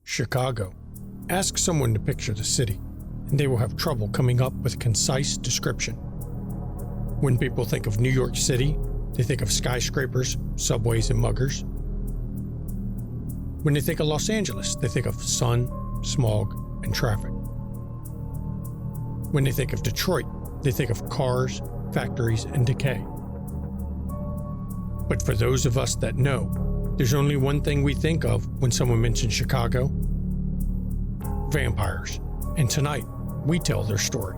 Chicago. Ask someone to picture the city, and they will have trouble coming up with a concise description. When people think of New York City, they think of skyscrapers, subways, and muggers. When they think of Los Angeles, they think of sun, smog, and traffic. When they think of Detroit, they think of cars, factories, and decay. But for those of us that know, there's only one thing we think of when someone mentions Chicago: vampires. And tonight, we tell their story.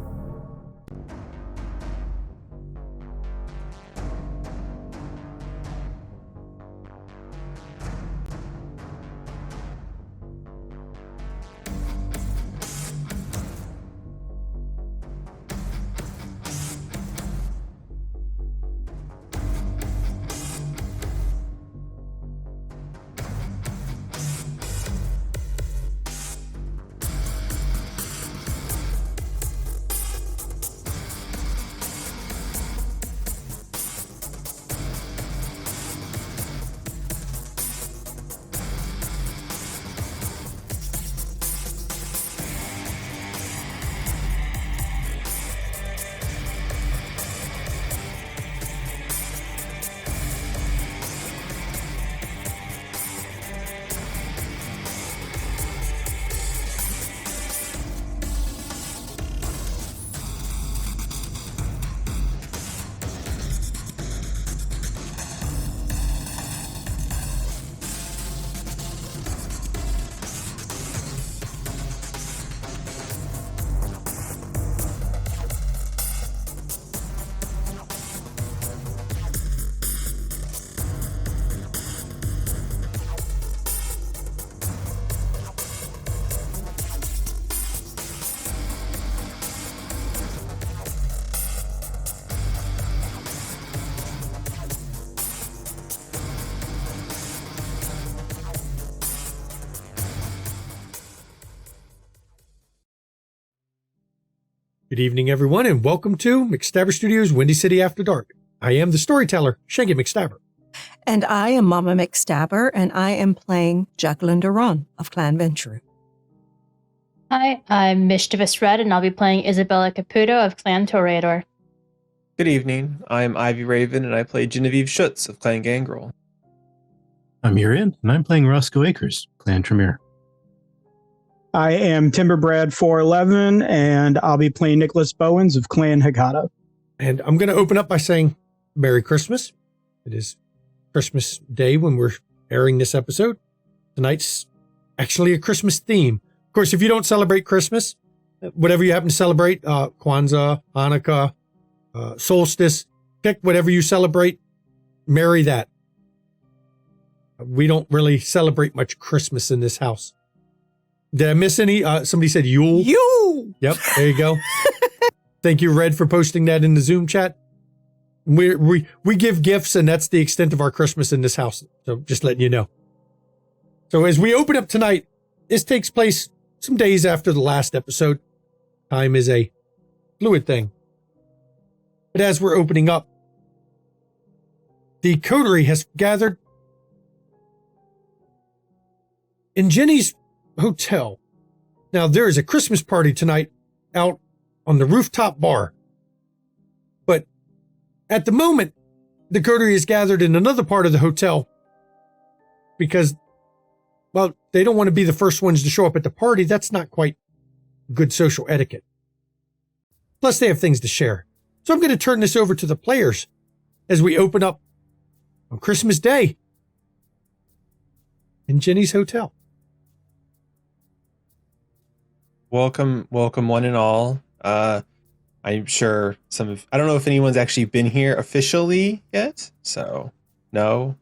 Good evening, everyone, and welcome to McStabber Studios' Windy City After Dark. I am the storyteller, Shanky McStabber. And I am Mama McStabber, and I am playing Jacqueline Duran of Clan Venture. Hi, I'm Mischievous Red, and I'll be playing Isabella Caputo of Clan Toreador. Good evening. I'm Ivy Raven, and I play Genevieve Schutz of Clan Gangrel. I'm Urian, and I'm playing Roscoe Akers, Clan Tremere. I am Timber Brad 411, and I'll be playing Nicholas Bowens of Clan Hagata. And I'm going to open up by saying Merry Christmas. It is Christmas Day when we're airing this episode. Tonight's actually a Christmas theme. Of course, if you don't celebrate Christmas, whatever you happen to celebrate, Kwanzaa, Hanukkah, solstice, pick whatever you celebrate, marry that. We don't really celebrate much Christmas in this house. Did I miss any? Somebody said Yule. Yule! Yep, there you go. Thank you, Red, for posting that in the Zoom chat. We give gifts, and that's the extent of our Christmas in this house. So just letting you know. So as we open up tonight, this takes place some days after the last episode. Time is a fluid thing. But as we're opening up, the coterie has gathered in Jenny's hotel. Now, there is a Christmas party tonight out on the rooftop bar. But at the moment, the coterie is gathered in another part of the hotel because, well, they don't want to be the first ones to show up at the party. That's not quite good social etiquette. Plus, they have things to share. So I'm going to turn this over to the players as we open up on Christmas Day in Jenny's hotel. Welcome one and all. I'm sure I don't know if anyone's actually been here officially yet. So no.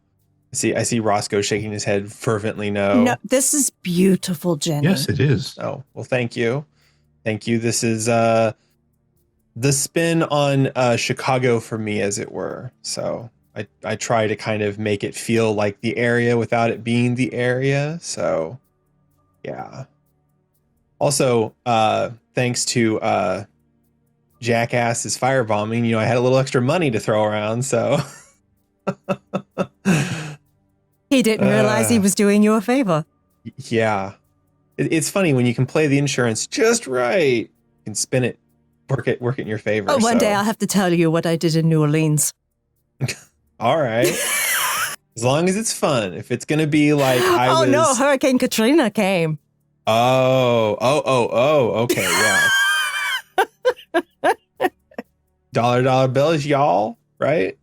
I see Roscoe shaking his head fervently no. No, this is beautiful, Jenny. Yes, it is. Oh, well, thank you. Thank you. This is the spin on Chicago for me, as it were. So I try to kind of make it feel like the area without it being the area. So yeah. Also, thanks to Jackass's firebombing, I had a little extra money to throw around, so He didn't realize he was doing you a favor. Yeah. It's funny when you can play the insurance just right. You can spin it, work it in your favor. One day I'll have to tell you what I did in New Orleans. All right. As long as it's fun. If it's going to be like no, Hurricane Katrina came. Oh, okay, yeah. Dollar bills, y'all, right?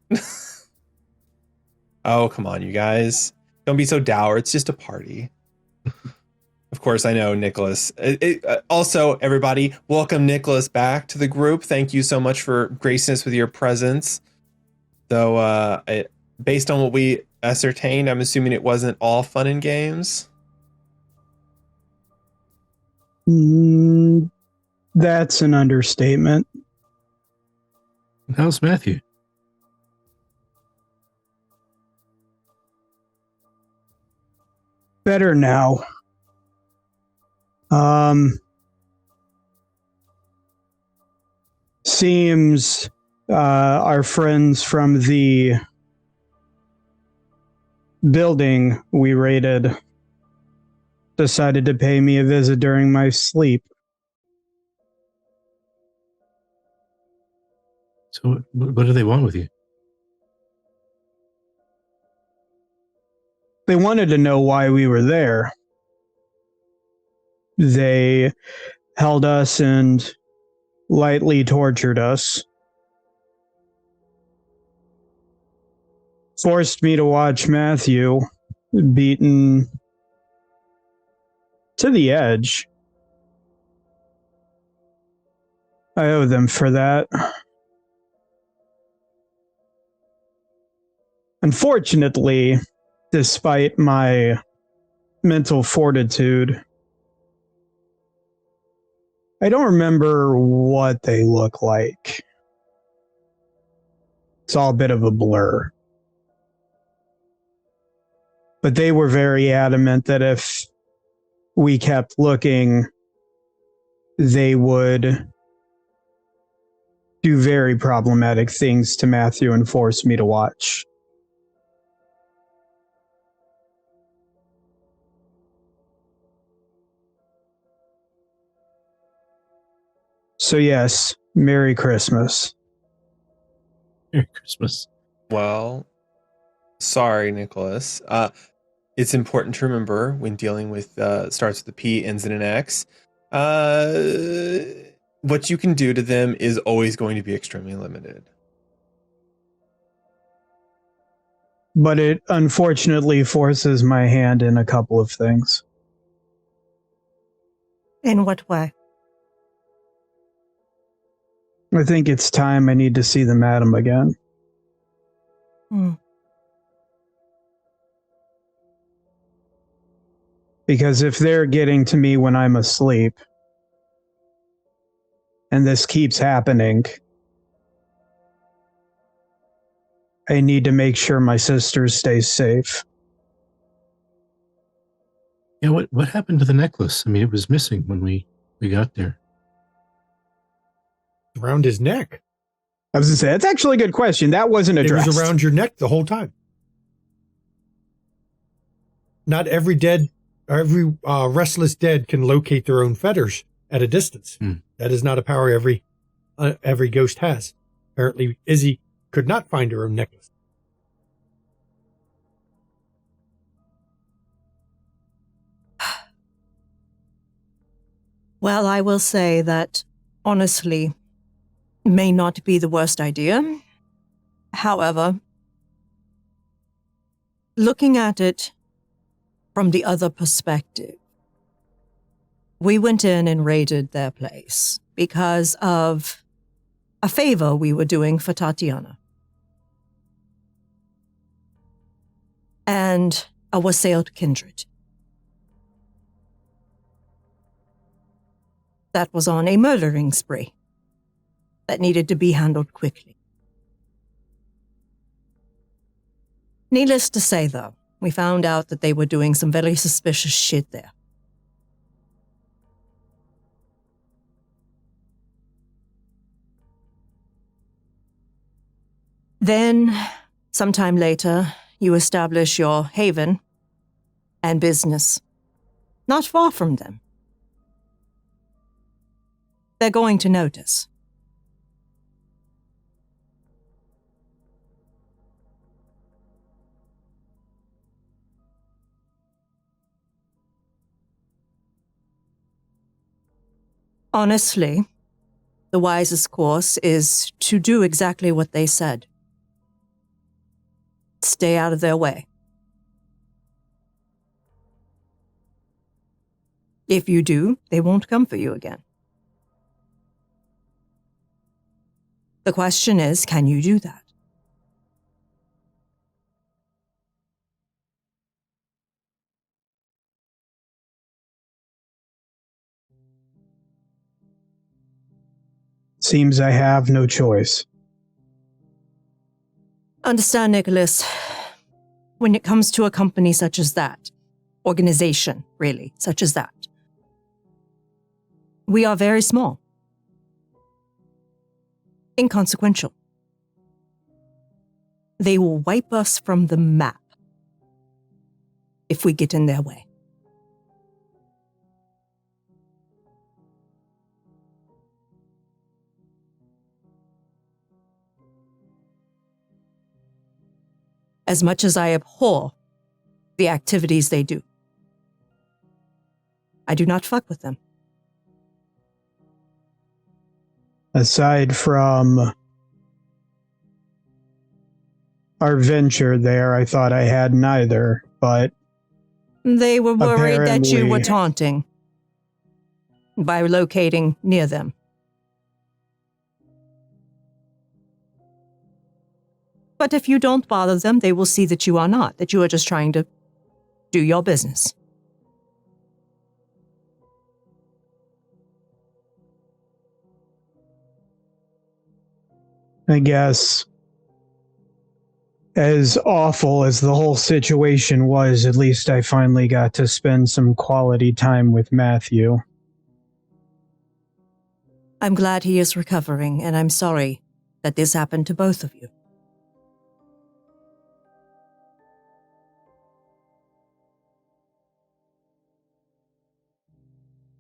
Oh, come on, you guys. Don't be so dour. It's just a party. Of course, I know, Nicholas. Also, everybody, welcome Nicholas back to the group. Thank you so much for gracing us with your presence. Though, based on what we ascertained, I'm assuming it wasn't all fun and games. That's an understatement. How's Matthew? Better now. Seems our friends from the building we raided decided to pay me a visit during my sleep. So what do they want with you? They wanted to know why we were there. They held us and lightly tortured us. Forced me to watch Matthew beaten to the edge. I owe them for that. Unfortunately, despite my mental fortitude, I don't remember what they look like. It's all a bit of a blur. But they were very adamant that if we kept looking, they would do very problematic things to Matthew and force me to watch. So yes, Merry Christmas. Merry Christmas. Well, sorry, Nicholas. It's important to remember when dealing with starts with a P, ends in an X. What you can do to them is always going to be extremely limited. But it unfortunately forces my hand in a couple of things. In what way? I think it's time I need to see the madam again. Because if they're getting to me when I'm asleep, and this keeps happening, I need to make sure my sister stays safe. Yeah, what happened to the necklace? I mean, it was missing when we got there. Around his neck. I was going to say, that's actually a good question. That wasn't addressed. It was around your neck the whole time. Not every restless dead can locate their own fetters at a distance. That is not a power every ghost has. Apparently, Izzy could not find her own necklace. Well, I will say that, honestly, may not be the worst idea. However, looking at it from the other perspective, we went in and raided their place because of a favor we were doing for Tatiana. And a wassailed kindred. That was on a murdering spree that needed to be handled quickly. Needless to say, though, we found out that they were doing some very suspicious shit there. Then, sometime later, you establish your haven and business not far from them, they're going to notice. Honestly, the wisest course is to do exactly what they said. Stay out of their way. If you do, they won't come for you again. The question is, can you do that? Seems I have no choice. Understand, Nicholas, when it comes to a company such as that, organization, really, such as that, we are very small. Inconsequential. They will wipe us from the map if we get in their way. As much as I abhor the activities they do, I do not fuck with them. Aside from our venture there, I thought I had neither, but They were worried that you were Apparently. taunting by locating near them. But if you don't bother them, they will see that you are not, that you are just trying to do your business. I guess as awful as the whole situation was, at least I finally got to spend some quality time with Matthew. I'm glad he is recovering, and I'm sorry that this happened to both of you.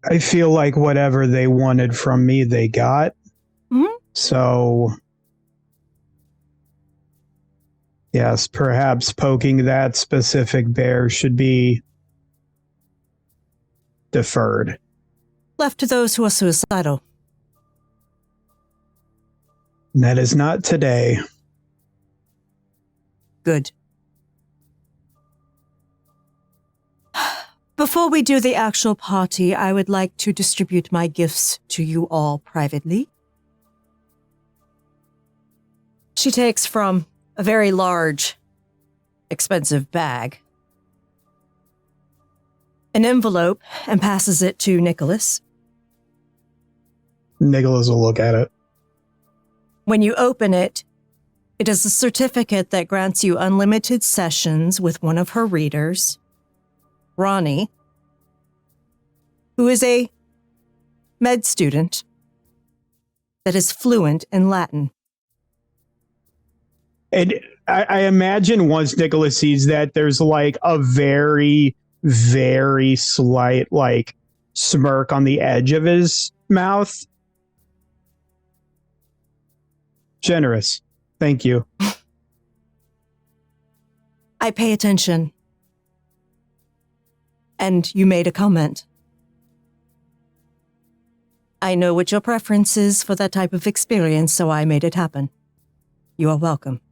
I feel like whatever they wanted from me, they got. Mhm. So, yes, perhaps poking that specific bear should be deferred. Left to those who are suicidal. And that is not today. Good. Before we do the actual party, I would like to distribute my gifts to you all privately. She takes from a very large, expensive bag an envelope and passes it to Nicholas. Nicholas will look at it. When you open it, it is a certificate that grants you unlimited sessions with one of her readers, Ronnie, who is a med student that is fluent in Latin. And I imagine once Nicholas sees that, there's like a very, very slight like smirk on the edge of his mouth. Generous. Thank you. I pay attention. And you made a comment. I know what your preference is for that type of experience, so I made it happen. You are welcome.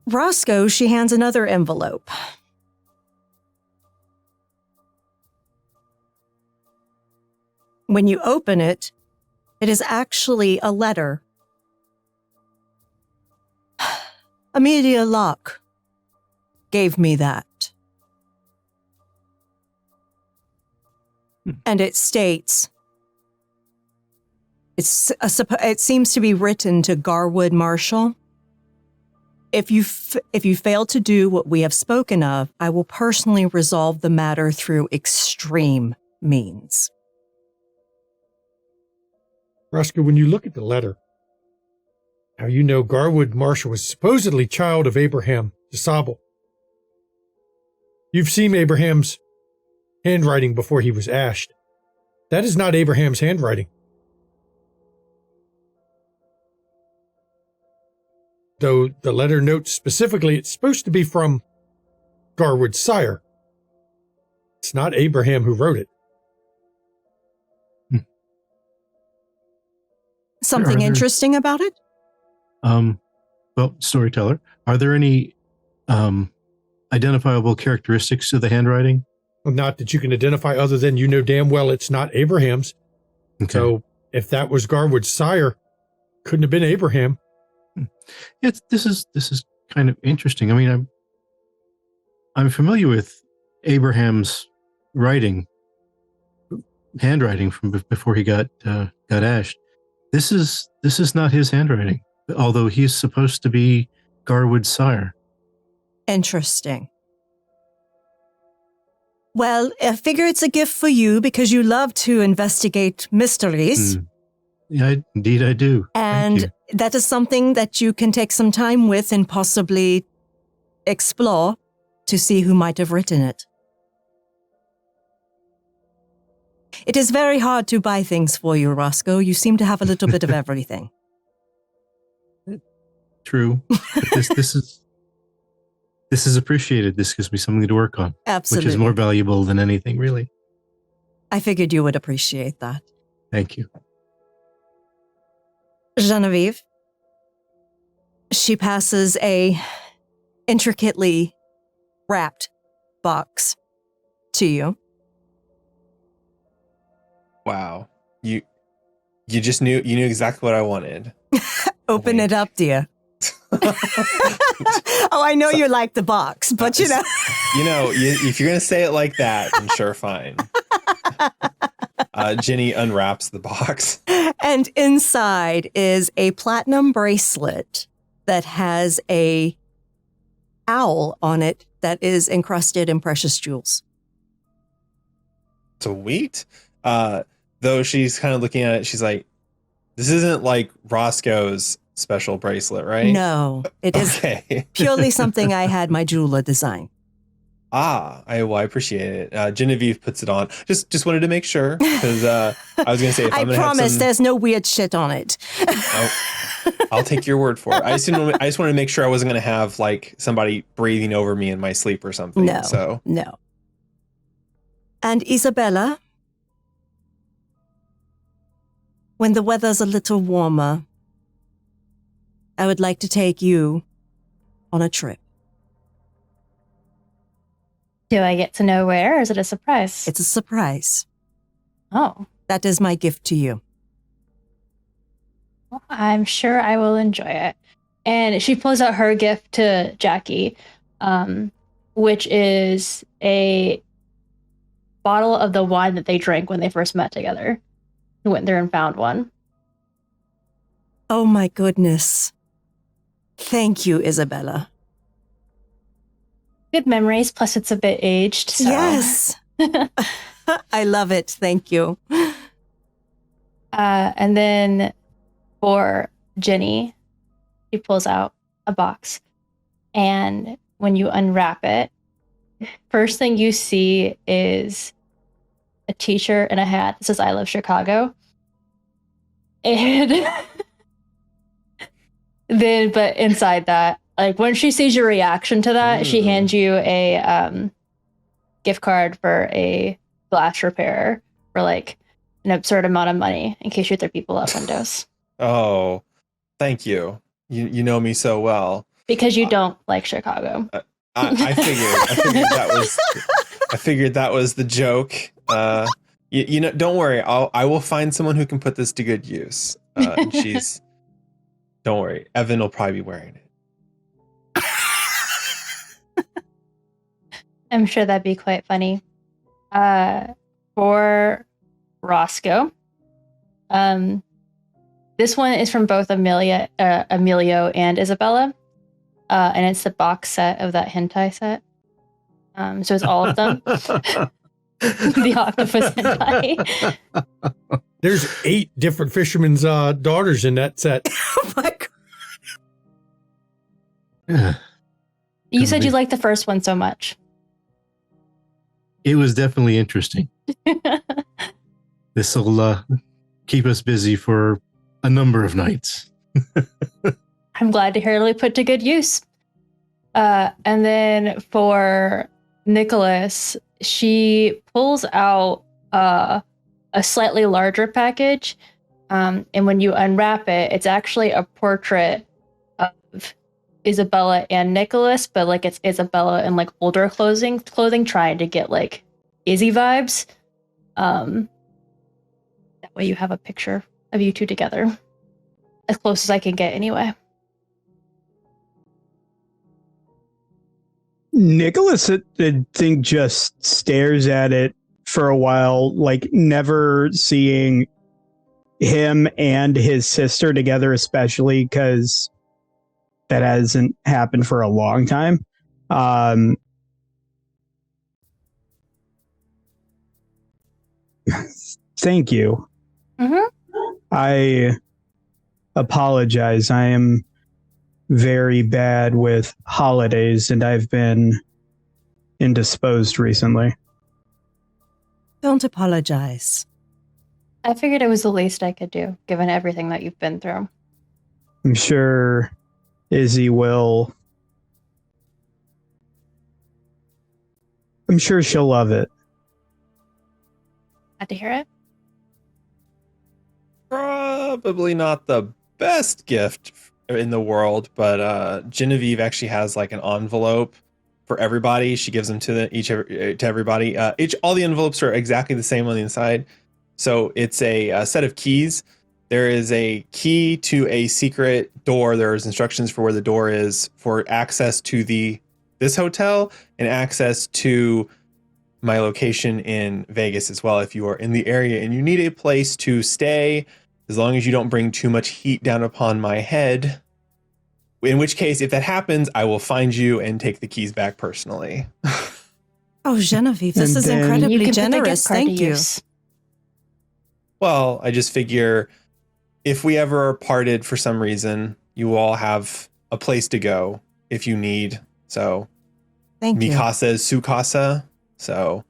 Roscoe, she hands another envelope. When you open it, it is actually a letter. Amelia Locke gave me that. And it states, it seems to be written to Garwood Marshall. If you fail to do what we have spoken of, I will personally resolve the matter through extreme means. Roscoe, when you look at the letter, now you know Garwood Marshall was supposedly child of Abraham DeSable. You've seen Abraham's handwriting before he was ashed. That is not Abraham's handwriting. Though the letter notes specifically it's supposed to be from Garwood's sire. It's not Abraham who wrote it. Something interesting about it? Well, storyteller, are there any identifiable characteristics to the handwriting? Well, not that you can identify other than you know damn well it's not Abraham's. Okay. So if that was Garwood's sire, couldn't have been Abraham. This is kind of interesting. I mean, I'm familiar with Abraham's handwriting from before he got ashed. This is not his handwriting, although he's supposed to be Garwood's sire. Interesting. Well, I figure it's a gift for you because you love to investigate mysteries. Yeah, indeed I do. And that is something that you can take some time with and possibly explore to see who might have written it. It is very hard to buy things for you, Roscoe. You seem to have a little bit of everything. True. But this is appreciated. This gives me something to work on. Absolutely. Which is more valuable than anything, really. I figured you would appreciate that. Thank you. Genevieve. She passes a intricately wrapped box to you. Wow. You knew exactly what I wanted. Open it up, dear. Oh, I know you like the box, but you know. If you're going to say it like that, then sure, fine. Ginny unwraps the box. And inside is a platinum bracelet that has a owl on it that is encrusted in precious jewels. Sweet. Though she's kind of looking at it, she's like, this isn't like Roscoe's special bracelet, right? No, it is purely something I had my jeweler design. I appreciate it. Genevieve puts it on. Just wanted to make sure because I was going to say, if I promise there's no weird shit on it. I'll take your word for it. I just wanted to make sure I wasn't going to have like somebody breathing over me in my sleep or something. No. And Isabella, when the weather's a little warmer, I would like to take you on a trip. Do I get to know where, or is it a surprise? It's a surprise. Oh. That is my gift to you. Well, I'm sure I will enjoy it. And she pulls out her gift to Jackie, which is a bottle of the wine that they drank when they first met together. He went there and found one. Oh my goodness. Thank you, Isabella. Good memories, plus it's a bit aged. So. Yes. I love it. Thank you. And then for Ginny, she pulls out a box. And when you unwrap it, first thing you see is a t-shirt and a hat that says I love Chicago. And then, but inside that, like when she sees your reaction to that, she hands you a gift card for a glass repair for like an absurd amount of money in case you throw people out windows. Oh, thank you. You know me so well. Because you don't like Chicago. I figured that was the joke. Don't worry. I will find someone who can put this to good use. Don't worry. Evan will probably be wearing it. I'm sure that'd be quite funny. For Roscoe, this one is from both Emilio and Isabella, and it's the box set of that hentai set. So it's all of them. The octopus hentai. There's 8 different fishermen's daughters in that set. Oh my God. You said you liked the first one so much. It was definitely interesting. This will keep us busy for a number of nights. I'm glad to hear Lily put to good use. And then for Nicholas, she pulls out a slightly larger package. And when you unwrap it, it's actually a portrait of Isabella and Nicholas, but like it's Isabella in like older clothing, trying to get like Izzy vibes. That way you have a picture of you two together. As close as I can get anyway. Nicholas, I think, just stares at it for a while, like never seeing him and his sister together, especially because that hasn't happened for a long time. Thank you. Mm-hmm. I apologize. I am very bad with holidays, and I've been indisposed recently. Don't apologize. I figured it was the least I could do, given everything that you've been through. I'm sure Izzy will. I'm sure she'll love it. Glad to hear it. Probably not the best gift in the world, but Genevieve actually has like an envelope for everybody. She gives them to everybody. All the envelopes are exactly the same on the inside. So it's a set of keys. There is a key to a secret door. There's instructions for where the door is for access to this hotel and access to my location in Vegas as well. If you are in the area and you need a place to stay, as long as you don't bring too much heat down upon my head, in which case, if that happens, I will find you and take the keys back personally. Oh, Genevieve, this And is then- incredibly You can put the generous. gift card to Thank you. use. Well, I just figure if we ever are parted for some reason, you all have a place to go if you need. So Thank you. Mikasa is Sukasa. So,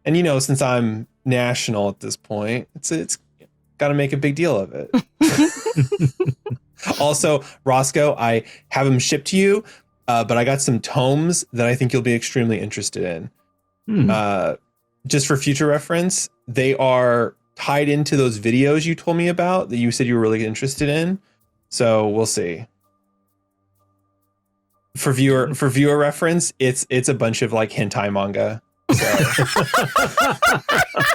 and since I'm national at this point, it's got to make a big deal of it. Also, Roscoe, I have them shipped to you, but I got some tomes that I think you'll be extremely interested in. Just for future reference, they are tied into those videos you told me about that you said you were really interested in. So we'll see. For viewer reference, it's a bunch of like hentai manga. So.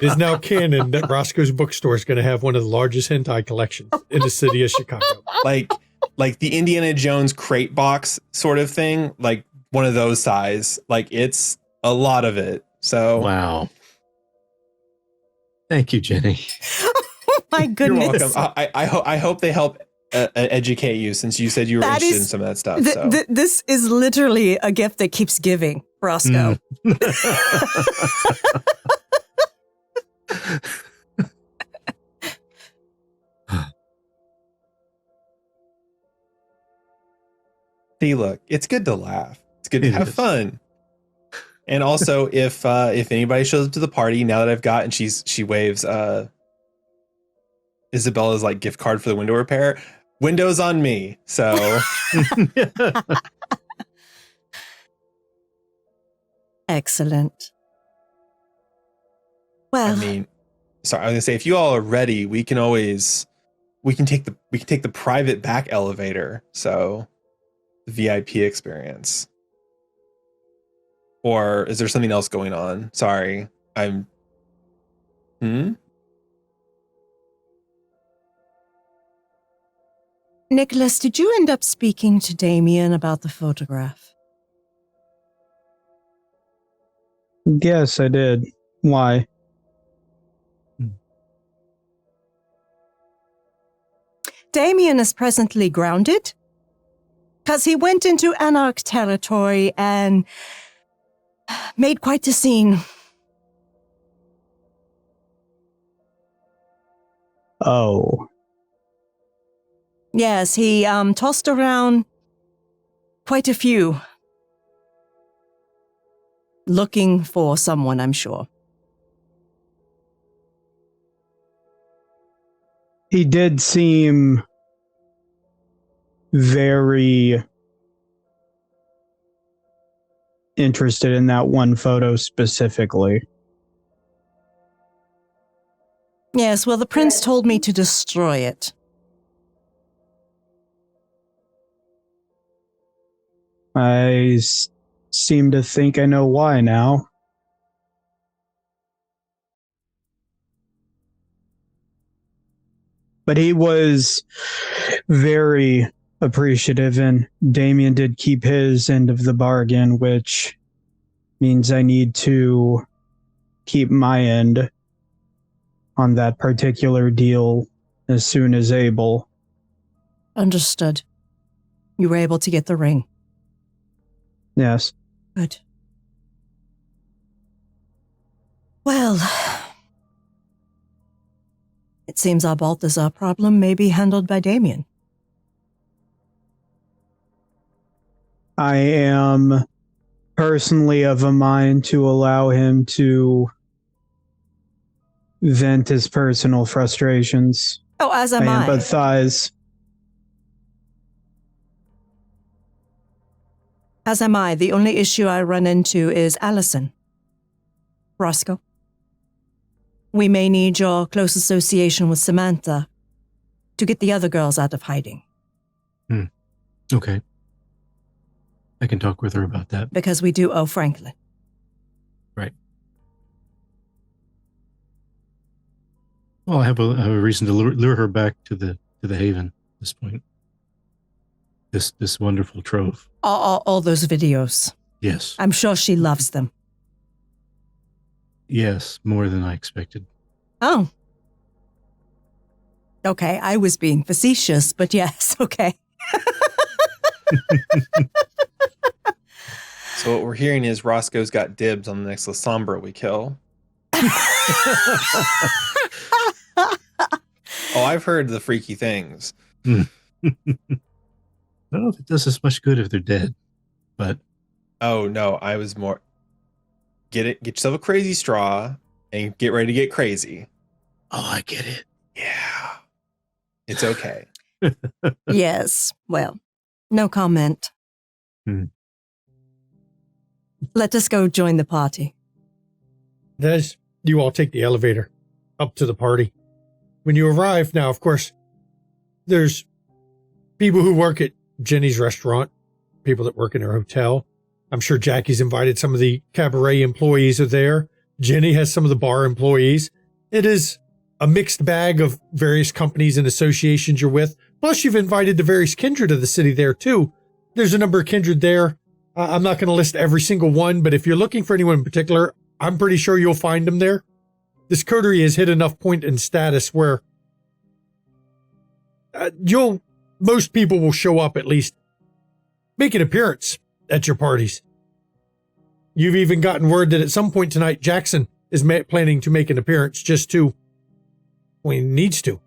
It is now canon that Roscoe's bookstore is going to have one of the largest hentai collections in the city of Chicago. like the Indiana Jones crate box sort of thing, like one of those size. Like it's a lot of it. So Wow. Thank you, Jenny. Oh my you're goodness. welcome. I hope they help educate you, since you said you were That interested in is- some of that stuff. So. This is literally a gift that keeps giving, Roscoe. See, look, it's good to laugh. It's good to It have is. fun. And also, if anybody shows up to the party, now that I've got, and she waves Isabella's like gift card for the window repair. Windows on me. So Excellent. Well, I mean, sorry, I was gonna say, if you all are ready, we can take the private back elevator. So the VIP experience. Or is there something else going on? Sorry, I'm. Nicholas, did you end up speaking to Damien about the photograph? Yes, I did. Why? Damien is presently grounded because he went into Anarch territory and made quite a scene. Oh. Yes, he tossed around quite a few. Looking for someone, I'm sure. He did seem very interested in that one photo specifically. Yes, well, the prince told me to destroy it. I seem to think I know why now. But he was very appreciative, and Damien did keep his end of the bargain, which means I need to keep my end on that particular deal as soon as able. Understood. You were able to get the ring. Yes. Good. Well, it seems our Balthazar problem may be handled by Damien. I am personally of a mind to allow him to vent his personal frustrations. Oh, as am I. Empathize. As am I. The only issue I run into is Allison. Roscoe. We may need your close association with Samantha to get the other girls out of hiding. Okay. I can talk with her about that. Because we do owe Franklin. Right. Well, I have a reason to lure her back to the haven at this point. This wonderful trove. All those videos. Yes. I'm sure she loves them. Yes, more than I expected. Oh. Okay, I was being facetious, but yes, okay. So what we're hearing is Roscoe's got dibs on the next La Sombra we kill. Oh, I've heard the freaky things. I don't know if it does as much good if they're dead, but... Oh, no, I was more... Get yourself a crazy straw and get ready to get crazy. Oh, I get it. Yeah. It's okay. Yes, well, no comment. Let us go join the party. As you all take the elevator up to the party. When you arrive, now, of course, there's people who work at Jenny's restaurant, people that work in her hotel. I'm sure Jackie's invited some of the cabaret employees are there. Jenny has some of the bar employees. It is a mixed bag of various companies and associations you're with. Plus, you've invited the various kindred of the city there, too. There's a number of kindred there. I'm not going to list every single one, but if you're looking for anyone in particular, I'm pretty sure you'll find them there. This coterie has hit enough point in status where most people will show up, at least make an appearance at your parties. You've even gotten word that at some point tonight, Jackson is planning to make an appearance when he needs to.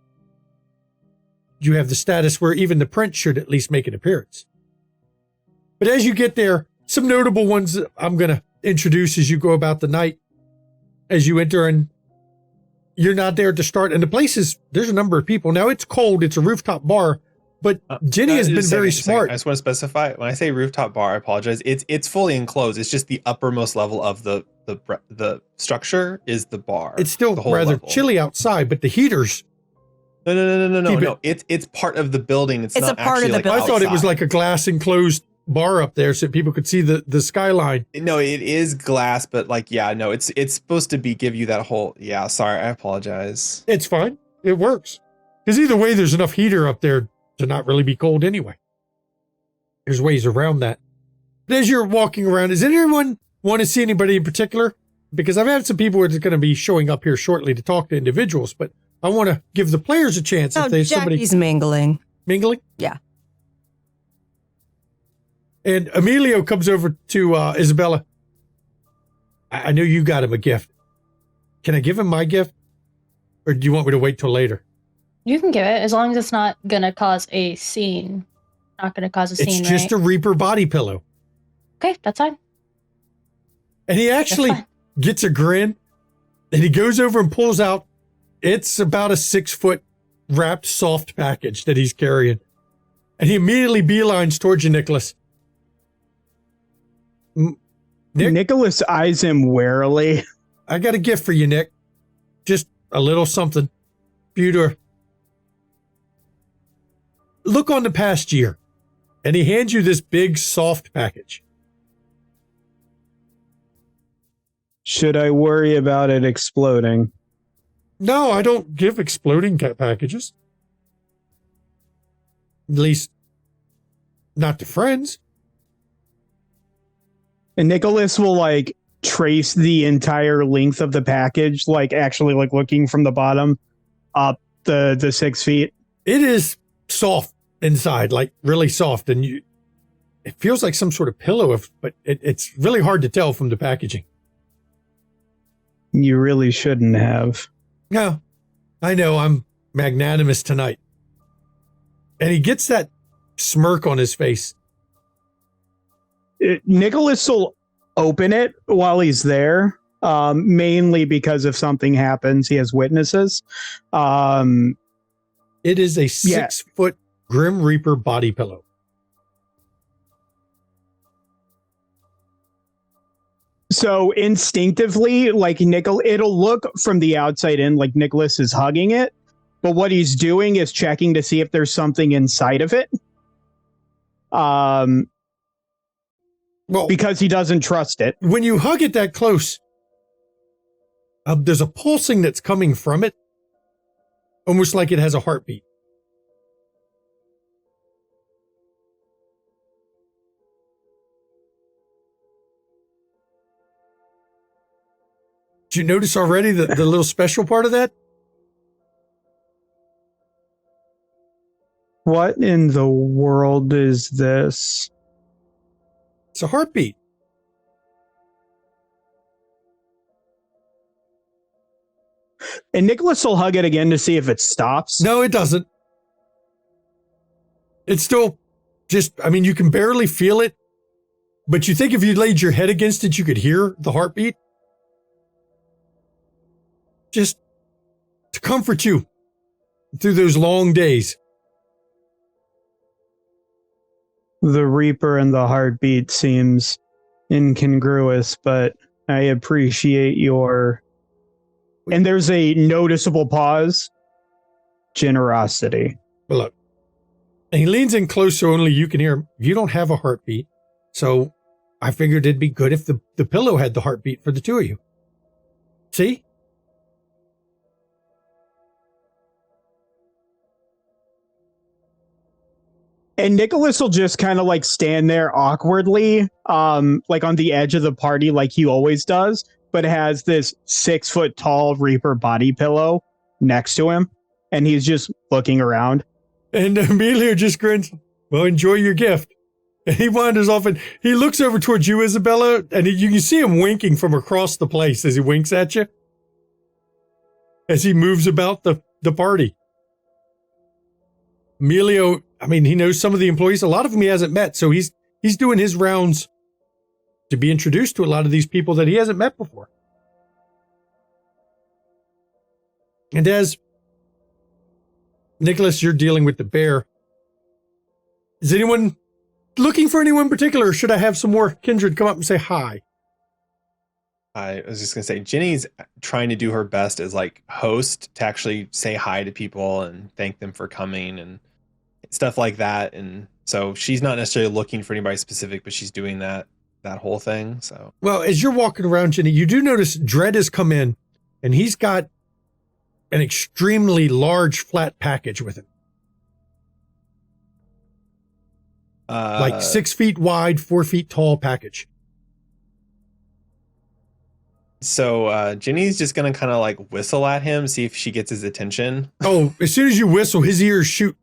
You have the status where even the prince should at least make an appearance. But as you get there, some notable ones that I'm going to introduce as you go about the night, as you enter, and you're not there to start. And the place there's a number of people. Now, it's cold. It's a rooftop bar. But Jenny has been very smart. I just want to specify, when I say rooftop bar, I apologize. It's fully enclosed. It's just the uppermost level of the structure is the bar. It's still rather chilly outside, but the heaters. No. It's part of the building. It's not a part actually of the like building. I thought it was like a glass enclosed bar up there so people could see the skyline. No, it is glass, but it's supposed to give you that whole, sorry, I apologize. It's fine. It works. Because either way, there's enough heater up there to not really be cold anyway. There's ways around that. But as you're walking around, does anyone want to see anybody in particular? Because I've had some people who are going to be showing up here shortly to talk to individuals, but I want to give the players a chance if there's somebody mingling. Mingling? Yeah. And Emilio comes over to Isabella. I know you got him a gift. Can I give him my gift? Or do you want me to wait till later? You can give it as long as it's not going to cause a scene. Not going to cause a scene, It's just a Reaper body pillow. Okay, that's fine. And he actually gets a grin, and he goes over and pulls out, it's about a 6-foot wrapped soft package that he's carrying. And he immediately beelines towards you, Nicholas. Nicholas eyes him warily. I got a gift for you, Nick. Just a little something for you to look on the past year. And he hands you this big, soft package. Should I worry about it exploding? No, I don't give exploding packages. At least, not to friends. And Nicholas will like trace the entire length of the package, like actually like looking from the bottom up the 6 feet. It is soft inside, like really soft, and it feels like some sort of pillow, but it's really hard to tell from the packaging. You really shouldn't have. No, I know I'm magnanimous tonight. And he gets that smirk on his face. Nicholas will open it while he's there, mainly because if something happens, he has witnesses. It is a 6-foot Grim Reaper body pillow. So instinctively, like it'll look from the outside in like Nicholas is hugging it, but what he's doing is checking to see if there's something inside of it. Well, because he doesn't trust it. When you hug it that close, there's a pulsing that's coming from it, almost like it has a heartbeat. Did you notice already the little special part of that? What in the world is this? It's a heartbeat. And Nicholas will hug it again to see if it stops. No, it doesn't. It's still just, I mean, you can barely feel it, but you think if you laid your head against it, you could hear the heartbeat. Just to comfort you through those long days. The Reaper and the heartbeat seems incongruous, but I appreciate your... And there's a noticeable pause. Generosity. But look, and he leans in close so only you can hear him. You don't have a heartbeat, so I figured it'd be good if the pillow had the heartbeat for the two of you. See? And Nicholas will just kind of like stand there awkwardly, like on the edge of the party like he always does, but has this 6-foot tall Reaper body pillow next to him. And he's just looking around. And Emilio just grins, well, enjoy your gift. And he wanders off and he looks over towards you, Isabella, and you can see him winking from across the place as he winks at you. As he moves about the party. Emilio, I mean, he knows some of the employees. A lot of them he hasn't met, so he's doing his rounds to be introduced to a lot of these people that he hasn't met before. And as Nicholas, you're dealing with the bear. Is anyone looking for anyone in particular, or should I have some more kindred come up and say hi? I was just going to say, Jenny's trying to do her best as like host to actually say hi to people and thank them for coming and stuff like that. And so she's not necessarily looking for anybody specific, but she's doing that whole thing. So, well, as you're walking around, Jenny, you do notice Dredd has come in and he's got an extremely large flat package with him. Like 6 feet wide, 4 feet tall package. So Jenny's just going to kind of like whistle at him, see if she gets his attention. Oh, as soon as you whistle, his ears shoot.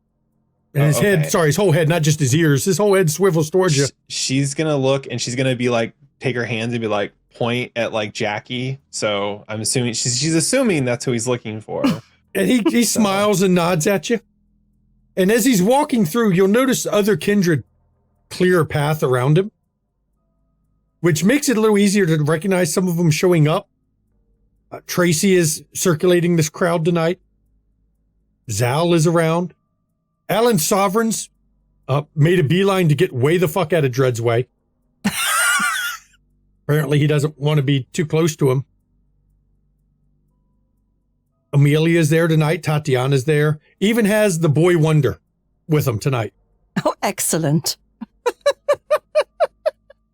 And his head, sorry, his whole head, not just his ears, his whole head swivels towards you. She's going to look and she's going to be like, take her hands and be like, point at like Jackie. So I'm assuming she's assuming that's who he's looking for. And he smiles and nods at you. And as he's walking through, you'll notice other kindred clear a path around him. which makes it a little easier to recognize some of them showing up. Tracy is circulating this crowd tonight. Zal is around. Alan Sovereigns made a beeline to get way the fuck out of Dred's way. Apparently he doesn't want to be too close to him. Amelia's there tonight. Tatiana's there. Even has the boy Wonder with him tonight. Oh, excellent.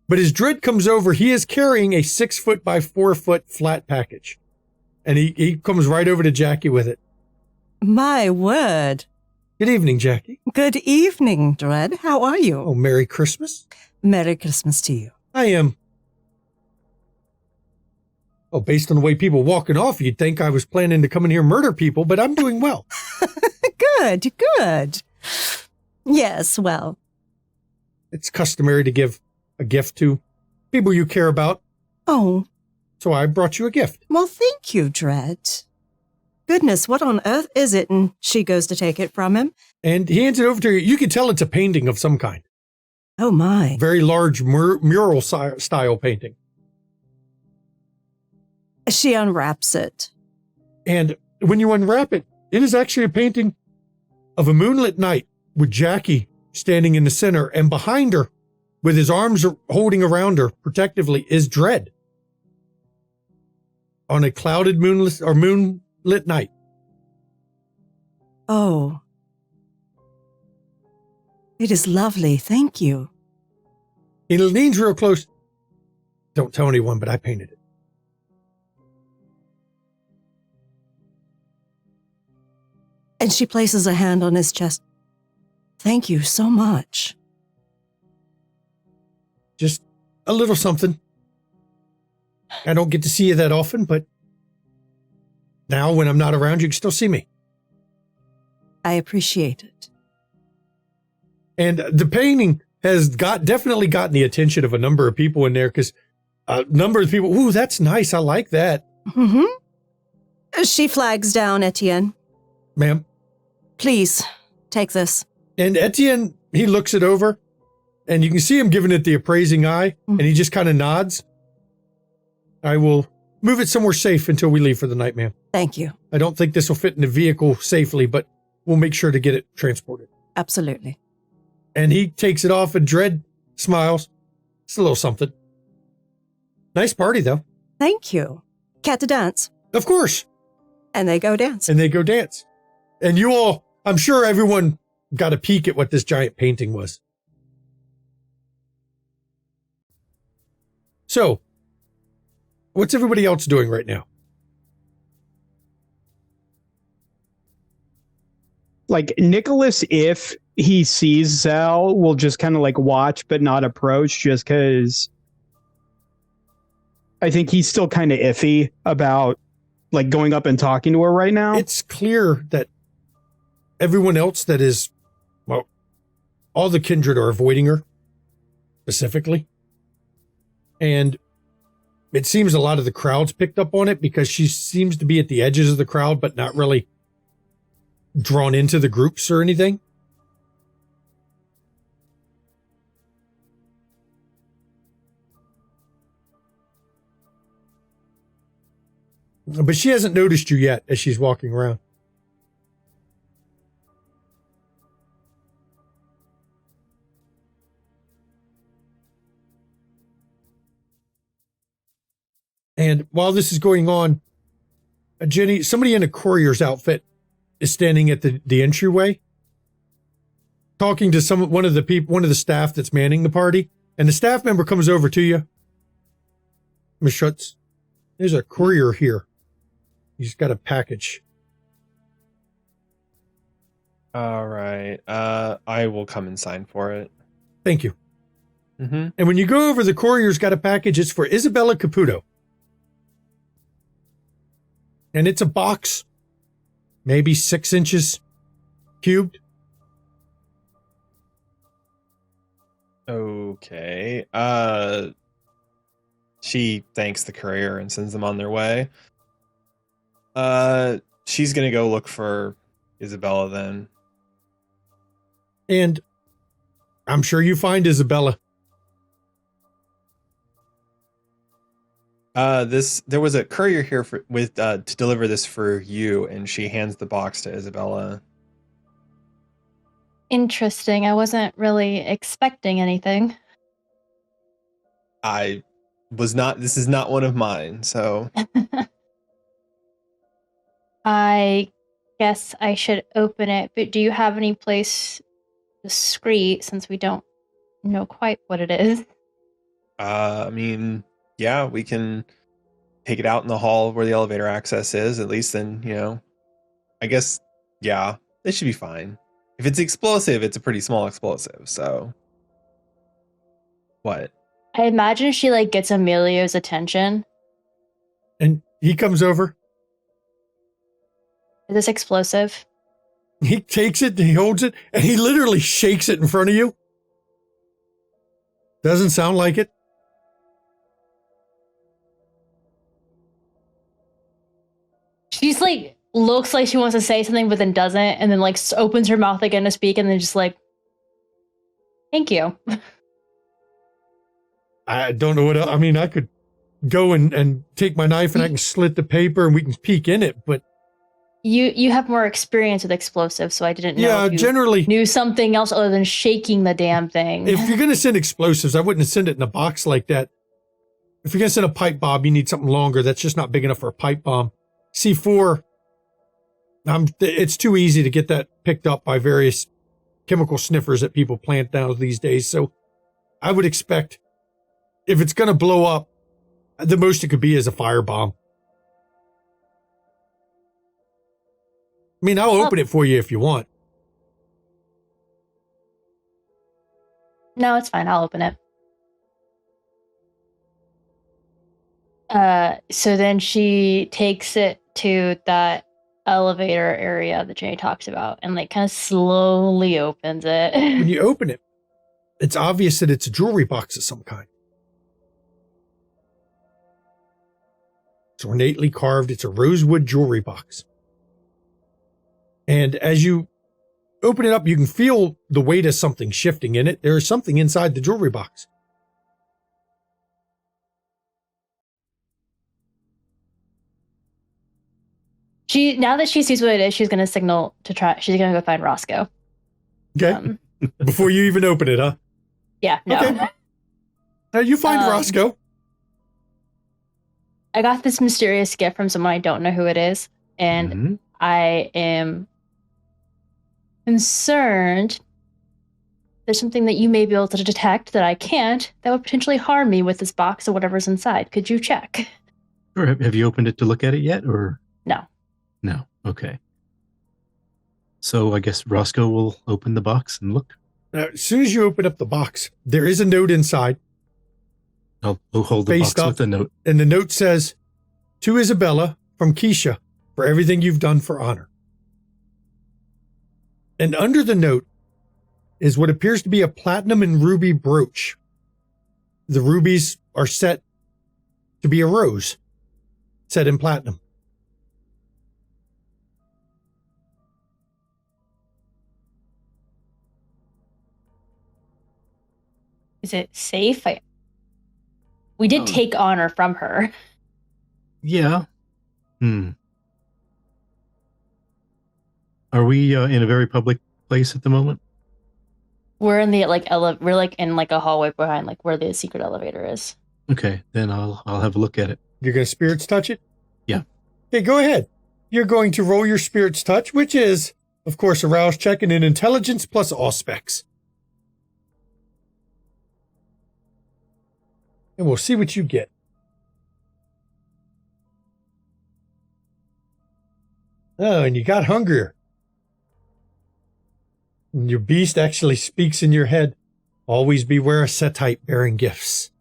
But as Dred comes over, he is carrying a 6 foot by 4 foot flat package. And he comes right over to Jackie with it. My word. Good evening, Jackie. Good evening, Dred. How are you? Oh, Merry Christmas. Merry Christmas to you. I am. Oh, based on the way people walking off, you'd think I was planning to come in here and murder people, but I'm doing well. Good, good. Yes, well. It's customary to give a gift to people you care about. Oh. So I brought you a gift. Well, thank you, Dred. Goodness, what on earth is it? And she goes to take it from him. And he hands it over to you. You can tell it's a painting of some kind. Oh, my. Very large mural style painting. She unwraps it. And when you unwrap it, it is actually a painting of a moonlit night with Jackie standing in the center, and behind her, with his arms holding around her protectively, is Dred. On a clouded moonlit night. Oh. It is lovely, thank you. He leans real close. Don't tell anyone, but I painted it. And she places a hand on his chest. Thank you so much. Just a little something. I don't get to see you that often, but now when I'm not around, you can still see me. I appreciate it. And the painting has definitely gotten the attention of a number of people in there, because a number of people, ooh, that's nice. I like that. Mm-hmm. She flags down Etienne. Ma'am. Please, take this. And Etienne, he looks it over, and you can see him giving it the appraising eye, and he just kind of nods. I will move it somewhere safe until we leave for the night, ma'am. Thank you. I don't think this will fit in the vehicle safely, but we'll make sure to get it transported. Absolutely. And he takes it off, and Dred smiles. It's a little something. Nice party, though. Thank you. Cat to dance. Of course. And they go dance. And they go dance. And you all, I'm sure everyone got a peek at what this giant painting was. So, what's everybody else doing right now? Like Nicholas, if he sees Zal, will just kind of like watch but not approach, just because I think he's still kind of iffy about like going up and talking to her right now. It's clear that everyone else that is, well, all the kindred are avoiding her specifically. And it seems a lot of the crowd's picked up on it because she seems to be at the edges of the crowd, but not really drawn into the groups or anything. But she hasn't noticed you yet as she's walking around. And while this is going on, Jenny, somebody in a courier's outfit is standing at the entryway, talking to one of the staff that's manning the party. And the staff member comes over to you. Miss Schutz, there's a courier here. He's got a package. All right. I will come and sign for it. Thank you. Mm-hmm. And when you go over, the courier's got a package. It's for Isabella Caputo. And it's a box, maybe 6 inches cubed. Okay. She thanks the courier and sends them on their way. She's gonna go look for Isabella then. And I'm sure you find Isabella. There was a courier here to deliver this for you, and she hands the box to Isabella. Interesting. I wasn't really expecting anything. This is not one of mine, so. I guess I should open it, but do you have any place discreet since we don't know quite what it is? I mean, yeah, we can take it out in the hall where the elevator access is. At least then, I guess, yeah, it should be fine. If it's explosive, it's a pretty small explosive, so. What? I imagine she like gets Emilio's attention. And he comes over. Is this explosive? He takes it, he holds it, and he literally shakes it in front of you. Doesn't sound like it. She's like, looks like she wants to say something, but then doesn't, and then like opens her mouth again to speak, and then just like, thank you. I don't know what else. I mean, I could go and take my knife and I can slit the paper and we can peek in it, but you have more experience with explosives, so I didn't know. Yeah, if you generally knew something else other than shaking the damn thing. If you're going to send explosives, I wouldn't send it in a box like that. If you're going to send a pipe bomb, you need something longer. That's just not big enough for a pipe bomb. C4, it's too easy to get that picked up by various chemical sniffers that people plant down these days. So I would expect if it's going to blow up, the most it could be is a firebomb. I mean, I'll open it for you if you want. No, it's fine. I'll open it. So then she takes it to that elevator area that Jenny talks about and like kind of slowly opens it. When you open it, it's obvious that it's a jewelry box of some kind. It's ornately carved. It's a rosewood jewelry box. And as you open it up, you can feel the weight of something shifting in it. There is something inside the jewelry box. Now that she sees what it is, she's gonna signal to try. She's gonna go find Roscoe. Okay. Before you even open it, huh? Yeah. No. Okay. Now you find Roscoe. I got this mysterious gift from someone I don't know who it is, and I am concerned there's something that you may be able to detect that I can't that would potentially harm me with this box or whatever's inside. Could you check? Sure. Have you opened it to look at it yet, or no? No. Okay. So I guess Roscoe will open the box and look. Now, as soon as you open up the box, there is a note inside. I'll hold the box with the note. And the note says, "To Isabella from Keisha for everything you've done for honor." And under the note is what appears to be a platinum and ruby brooch. The rubies are set to be a rose, set in platinum. Is it safe? We did take honor from her. Yeah. Are we in a very public place at the moment? We're in the we're like in like a hallway behind like where the secret elevator is. Okay, then I'll have a look at it. You're going to spirits touch it? Yeah. Okay, go ahead. You're going to roll your spirits touch, which is, of course, a rouse check and an intelligence plus auspex. And we'll see what you get. Oh, and you got hungrier. And your beast actually speaks in your head. Always beware a Setite bearing gifts.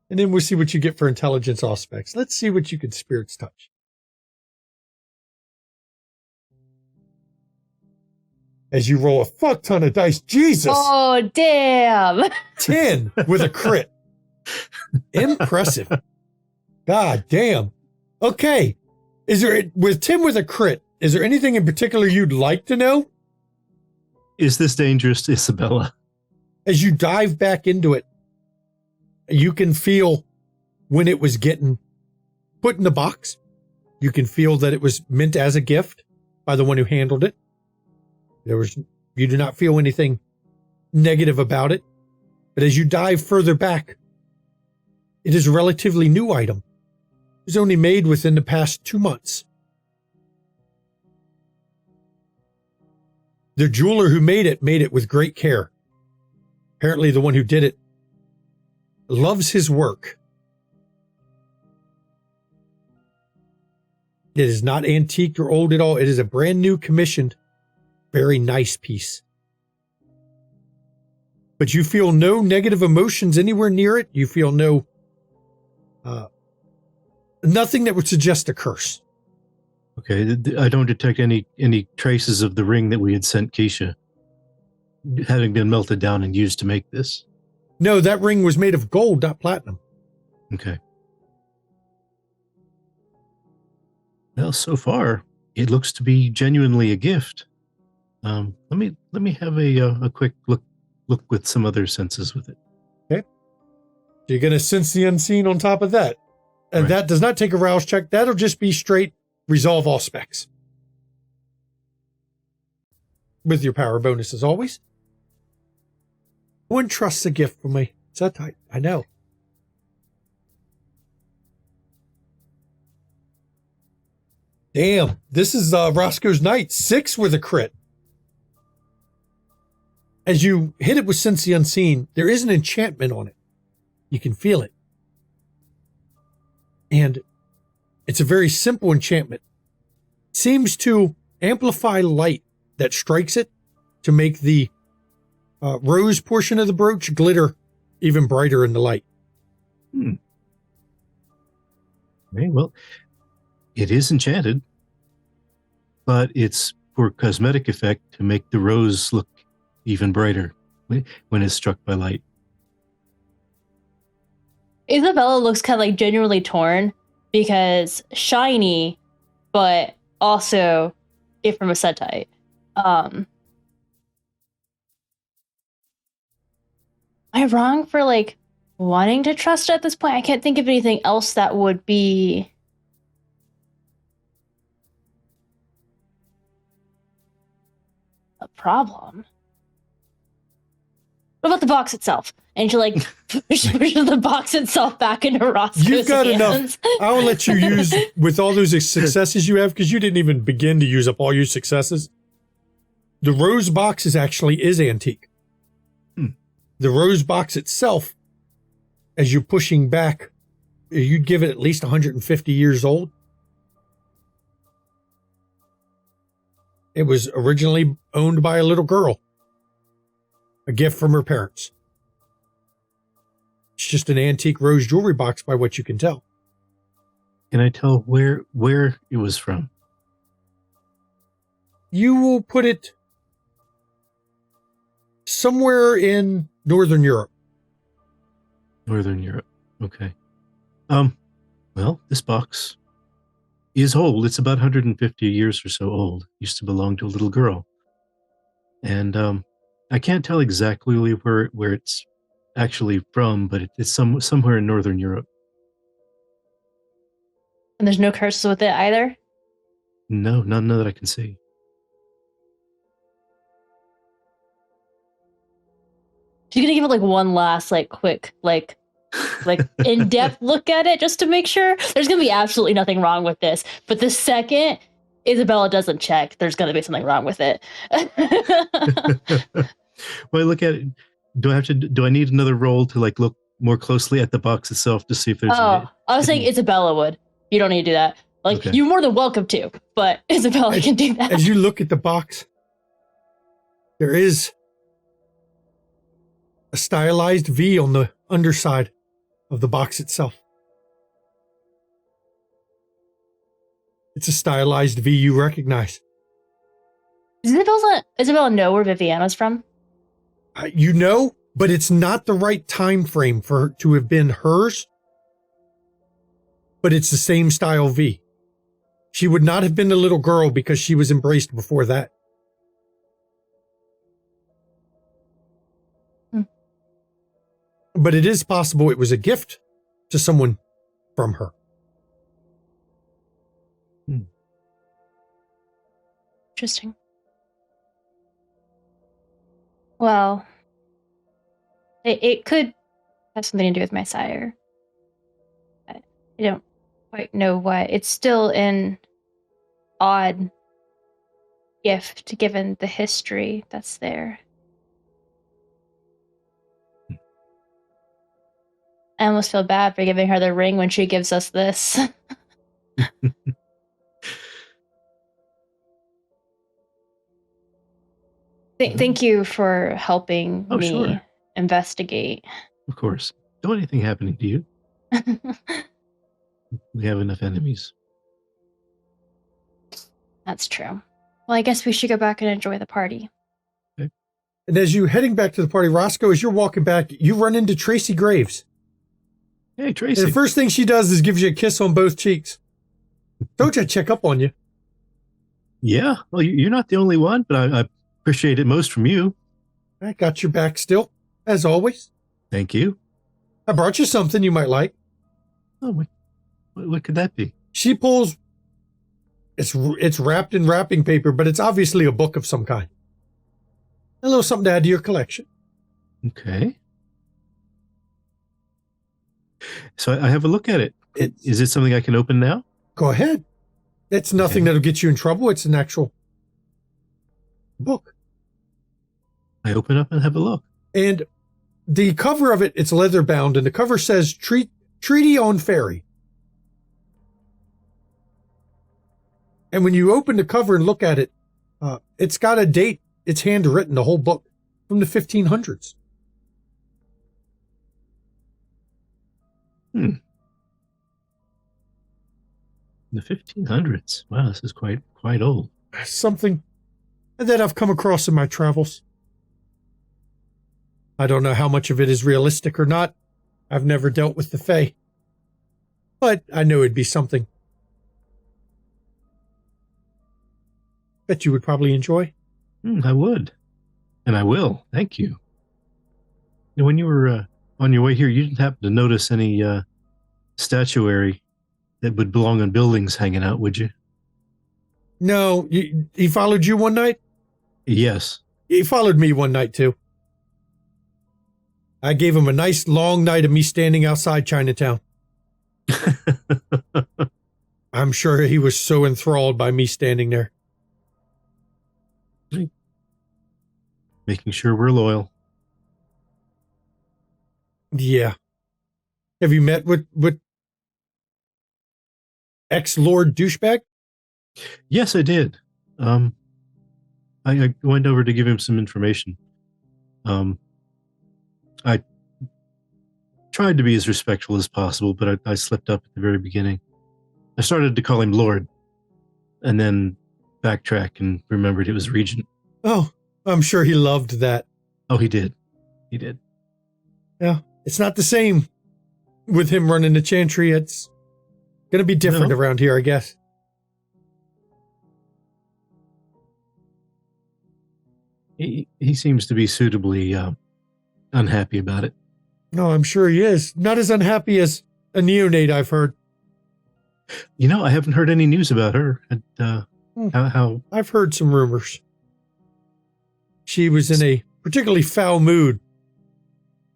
And then we'll see what you get for intelligence auspex. Let's see what you can spirits touch. As you roll a fuck ton of dice. Jesus! Oh, damn! 10 with a crit. Impressive. God damn. Okay. With 10 with a crit, is there anything in particular you'd like to know? Is this dangerous to Isabella? As you dive back into it, you can feel when it was getting put in the box. You can feel that it was meant as a gift by the one who handled it. You do not feel anything negative about it. But as you dive further back, it is a relatively new item. It was only made within the past 2 months. The jeweler who made it with great care. Apparently the one who did it loves his work. It is not antique or old at all. It is a brand new commissioned, very nice piece. But you feel no negative emotions anywhere near it. You feel nothing that would suggest a curse. Okay, I don't detect any traces of the ring that we had sent Keisha, having been melted down and used to make this. No, that ring was made of gold, not platinum. Okay. Well, so far it looks to be genuinely a gift. Let me have a quick look with some other senses with it. Okay. You're going to sense the unseen on top of that. And Right. That does not take a rouse check. That'll just be straight resolve all specs. With your power bonus as always. One trusts a gift from me. It's that tight. I know. Damn. This is Roscoe's Knight. 6 with a crit. As you hit it with Sense the Unseen, there is an enchantment on it. You can feel it. And it's a very simple enchantment. Seems to amplify light that strikes it to make the rose portion of the brooch glitter even brighter in the light. Okay, well, it is enchanted, but it's for cosmetic effect to make the rose look even brighter when it's struck by light. Isabella looks kind of like genuinely torn because shiny, but also gift from a Setite. Am I wrong for like wanting to trust it at this point? I can't think of anything else that would be a problem. What about the box itself? And she like pushes the box itself back into Roscoe's You've got hands. enough. I'll let you use with all those successes you have, because you didn't even begin to use up all your successes. The rose box is antique. The rose box itself, as you're pushing back, you'd give it at least 150 years old. It was originally owned by a little girl. A gift from her parents. It's just an antique rose jewelry box by what you can tell. Can I tell where it was from? You will put it somewhere in Northern Europe. Northern Europe. Okay. Well, this box is old. It's about 150 years or so old. Used to belong to a little girl. And I can't tell exactly where it's actually from, but it's somewhere in Northern Europe. And there's no curses with it either? No, none that I can see. She's gonna give it like one last like quick like in-depth look at it just to make sure. There's gonna be absolutely nothing wrong with this, but the second Isabella doesn't check, there's gonna be something wrong with it. Well, I look at it. Do I need another roll to like look more closely at the box itself to see if there's I was saying Isabella would. You don't need to do that. Like, Okay. you're more than welcome to, but Isabella can do that. As you look at the box, there is a stylized V on the underside of the box itself. It's a stylized V you recognize. Does Isabella know where Viviana's from? You know, but it's not the right time frame for her to have been hers. But it's the same style V. She would not have been the little girl because she was embraced before that. but it is possible it was a gift to someone from her. Interesting. Well, it could have something to do with my sire. I don't quite know what. It's still an odd gift given the history that's there. I almost feel bad for giving her the ring when she gives us this. Thank you for helping me sure. investigate. Of course. Don't want anything happening to you. We have enough enemies. That's true. Well, I guess we should go back and enjoy the party. And as you're heading back to the party, Roscoe, as you're walking back, you run into Tracy Graves. Hey, Tracy. And the first thing she does is gives you a kiss on both cheeks. Don't you check up on you? Yeah. Well, you're not the only one, but I appreciate it most from you. I got your back still, as always. Thank you. I brought you something you might like. Oh, what could that be? She pulls, it's wrapped in wrapping paper, but it's obviously a book of some kind. A little something to add to your collection. Okay. So I have a look at it. Is it something I can open now? Go ahead. It's nothing that'll get you in trouble. It's an actual book. I open up and have a look. And the cover of it, it's leather bound, and the cover says Treaty on Fairy. And when you open the cover and look at it, it's got a date. It's handwritten, the whole book, from the 1500s. The 1500s. Wow, this is quite old. Something that I've come across in my travels. I don't know how much of it is realistic or not. I've never dealt with the Fae. But I know it'd be something that you would probably enjoy. I would. And I will. Thank you. When you were on your way here, you didn't happen to notice any statuary that would belong on buildings hanging out, would you? No, he followed you one night? Yes. He followed me one night, too. I gave him a nice long night of me standing outside Chinatown. I'm sure he was so enthralled by me standing there. Making sure we're loyal. Yeah. Have you met with ex-Lord Douchebag? Yes, I did. I went over to give him some information. I tried to be as respectful as possible, but I slipped up at the very beginning. I started to call him Lord, and then backtrack and remembered it was Regent. Oh, I'm sure he loved that. Oh, he did. He did. Yeah, it's not the same with him running the Chantry. It's going to be different around here, I guess. He seems to be suitably unhappy about it. No, I'm sure he is. Not as unhappy as a neonate, I've heard. You know, I haven't heard any news about her. How? I've heard some rumors. She was in a particularly foul mood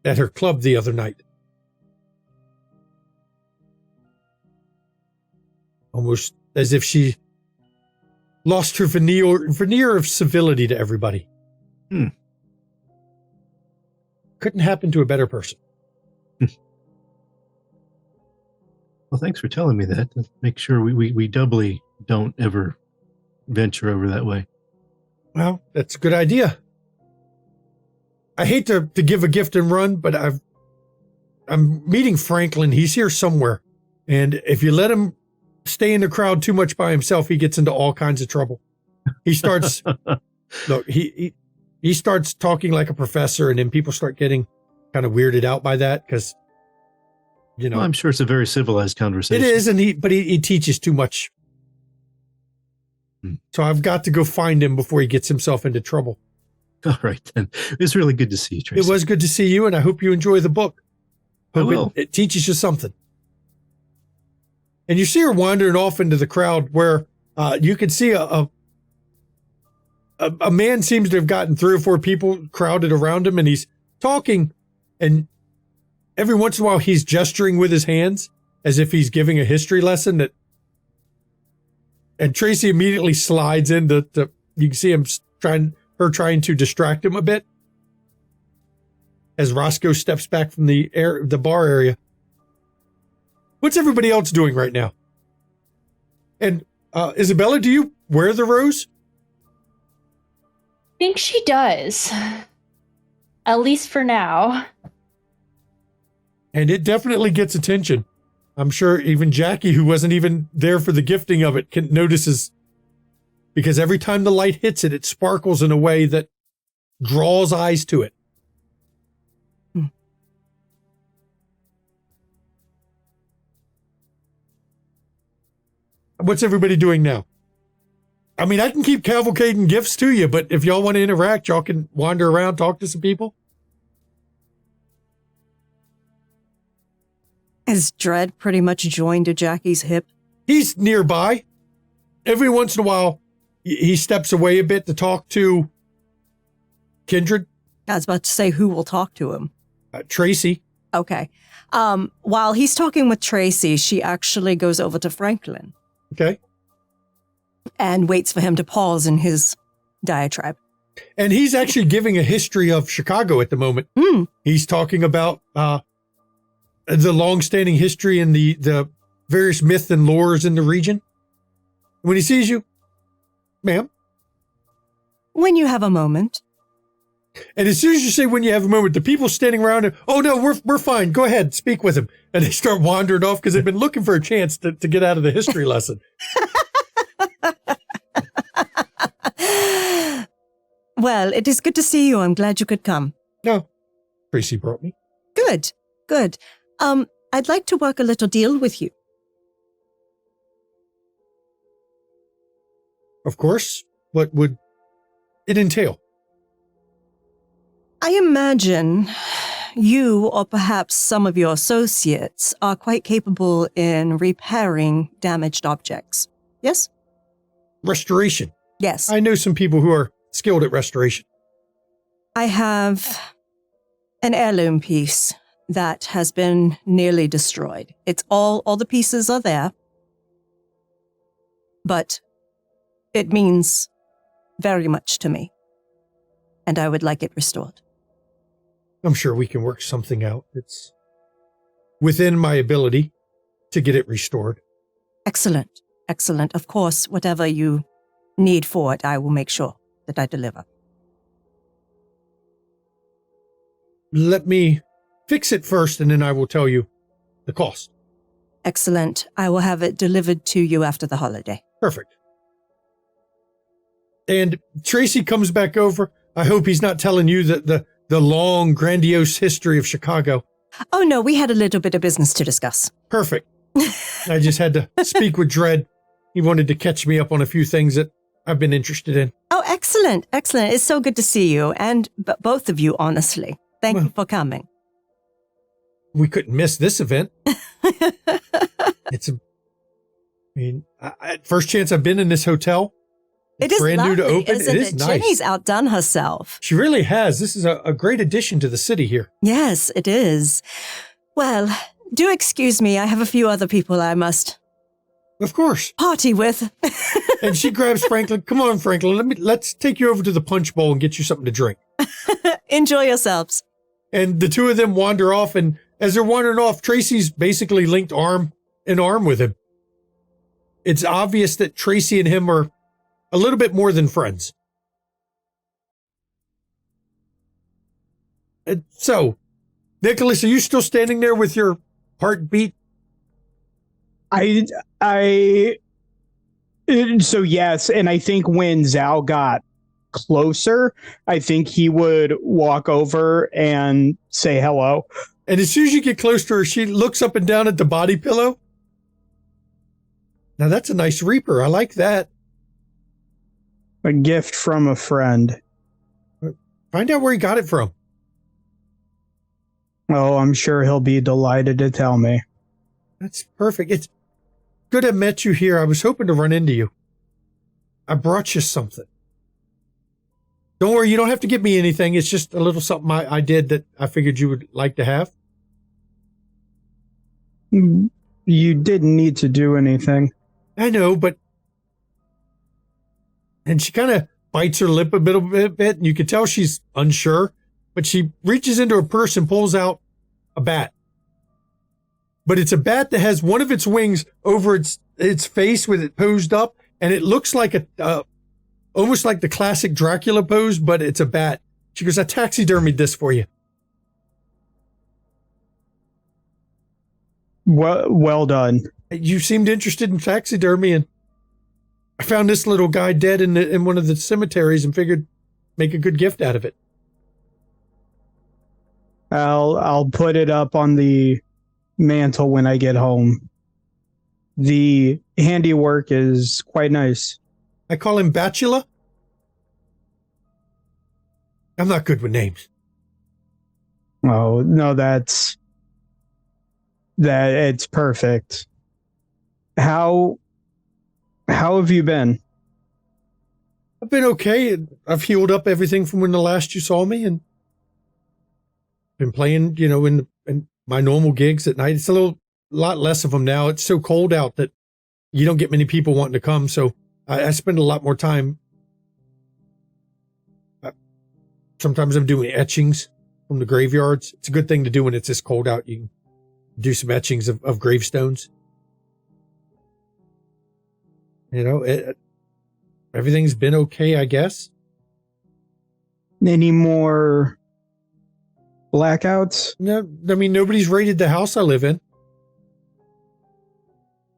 at her club the other night. Almost as if she lost her veneer of civility to everybody. Couldn't happen to a better person. Well, thanks for telling me that. Make sure we doubly don't ever venture over that way. Well, that's a good idea. I hate to give a gift and run, but I'm meeting Franklin. He's here somewhere. And if you let him stay in the crowd too much by himself, he gets into all kinds of trouble. He starts look, he starts talking like a professor, and then people start getting kind of weirded out by that because well, I'm sure it's a very civilized conversation. It is, but he teaches too much. So I've got to go find him before he gets himself into trouble. All right, then. It was really good to see you, Tracy. It was good to see you, and I hope you enjoy the book. I Hope will. it teaches you something. And you see her wandering off into the crowd where you can see a man seems to have gotten 3 or 4 people crowded around him, and he's talking, and every once in a while he's gesturing with his hands as if he's giving a history lesson. And Tracy immediately slides into you can see him trying to distract him a bit as Roscoe steps back from the bar area. What's everybody else doing right now? And Isabella, do you wear the rose? I think she does. At least for now. And it definitely gets attention. I'm sure even Jackie, who wasn't even there for the gifting of it, notices, because every time the light hits it, it sparkles in a way that draws eyes to it. What's everybody doing now? I mean, I can keep cavalcading gifts to you, but if y'all want to interact, y'all can wander around, talk to some people. Is Dredd pretty much joined to Jackie's hip? He's nearby. Every once in a while, he steps away a bit to talk to Kindred. I was about to say, who will talk to him? Tracy. Okay. While he's talking with Tracy, she actually goes over to Franklin Okay. and waits for him to pause in his diatribe. And he's actually giving a history of Chicago at the moment. He's talking about the long-standing history and the various myths and lores in the region. When he sees you, ma'am. When you have a moment. And as soon as you say when you have a moment, the people standing around him, oh no, we're fine. Go ahead, speak with him. And they start wandering off because they've been looking for a chance to get out of the history lesson. Well, it is good to see you. I'm glad you could come. No, Tracy brought me. Good, good. I'd like to work a little deal with you. Of course. What would it entail? I imagine you, or perhaps some of your associates, are quite capable in repairing damaged objects. Yes? Restoration. Yes. I know some people who are skilled at restoration. I have an heirloom piece that has been nearly destroyed. It's all the pieces are there, but it means very much to me, and I would like it restored. I'm sure we can work something out. It's within my ability to get it restored. Excellent. Excellent. Of course, whatever you need for it, I will make sure that I deliver. Let me fix it first, and then I will tell you the cost. Excellent. I will have it delivered to you after the holiday. Perfect. And Tracy comes back over. I hope he's not telling you that the long, grandiose history of Chicago. Oh, no, we had a little bit of business to discuss. Perfect. I just had to speak with Dredd. He wanted to catch me up on a few things that I've been interested in. Oh, excellent. Excellent. It's so good to see you, and both of you, honestly. Thank you for coming. We couldn't miss this event. First chance I've been in this hotel. It is brand lovely, new to open. Isn't It is nice. Jenny's outdone herself. She really has. This is a great addition to the city here. Yes, it is. Well, do excuse me. I have a few other people I must Of course. party with. And she grabs Franklin. Come on, Franklin. Let's take you over to the punch bowl and get you something to drink. Enjoy yourselves. And the two of them wander off, and as they're wandering off, Tracy's basically linked arm in arm with him. It's obvious that Tracy and him are a little bit more than friends. And so, Nicholas, are you still standing there with your heartbeat? So yes, and I think when Zhao got closer, I think he would walk over and say hello. And as soon as you get close to her, she looks up and down at the body pillow. Now that's a nice Reaper. I like that. A gift from a friend. Find out where he got it from. Oh, I'm sure he'll be delighted to tell me. That's perfect. It's good I met you here. I was hoping to run into you. I brought you something. Don't worry, you don't have to give me anything. It's just a little something I did that I figured you would like to have. You didn't need to do anything. I know, but... And she kind of bites her lip a bit, and you can tell she's unsure, but she reaches into her purse and pulls out a bat. But it's a bat that has one of its wings over its face with it posed up, and it looks like almost like the classic Dracula pose, but it's a bat. She goes, I taxidermied this for you. Well done. You seemed interested in taxidermy, and I found this little guy dead in one of the cemeteries and figured make a good gift out of it. I'll put it up on the mantle when I get home. The handiwork is quite nice. I call him Batula. I'm not good with names. Oh, no, it's perfect. How have you been? I've been okay. I've healed up everything from when the last you saw me, and been playing, in my normal gigs at night. It's a lot less of them now. It's so cold out that you don't get many people wanting to come. So I spend a lot more time. Sometimes I'm doing etchings from the graveyards. It's a good thing to do when it's this cold out. You can do some etchings of gravestones. Everything's been okay, I guess. Any more blackouts? No, I mean, nobody's raided the house I live in.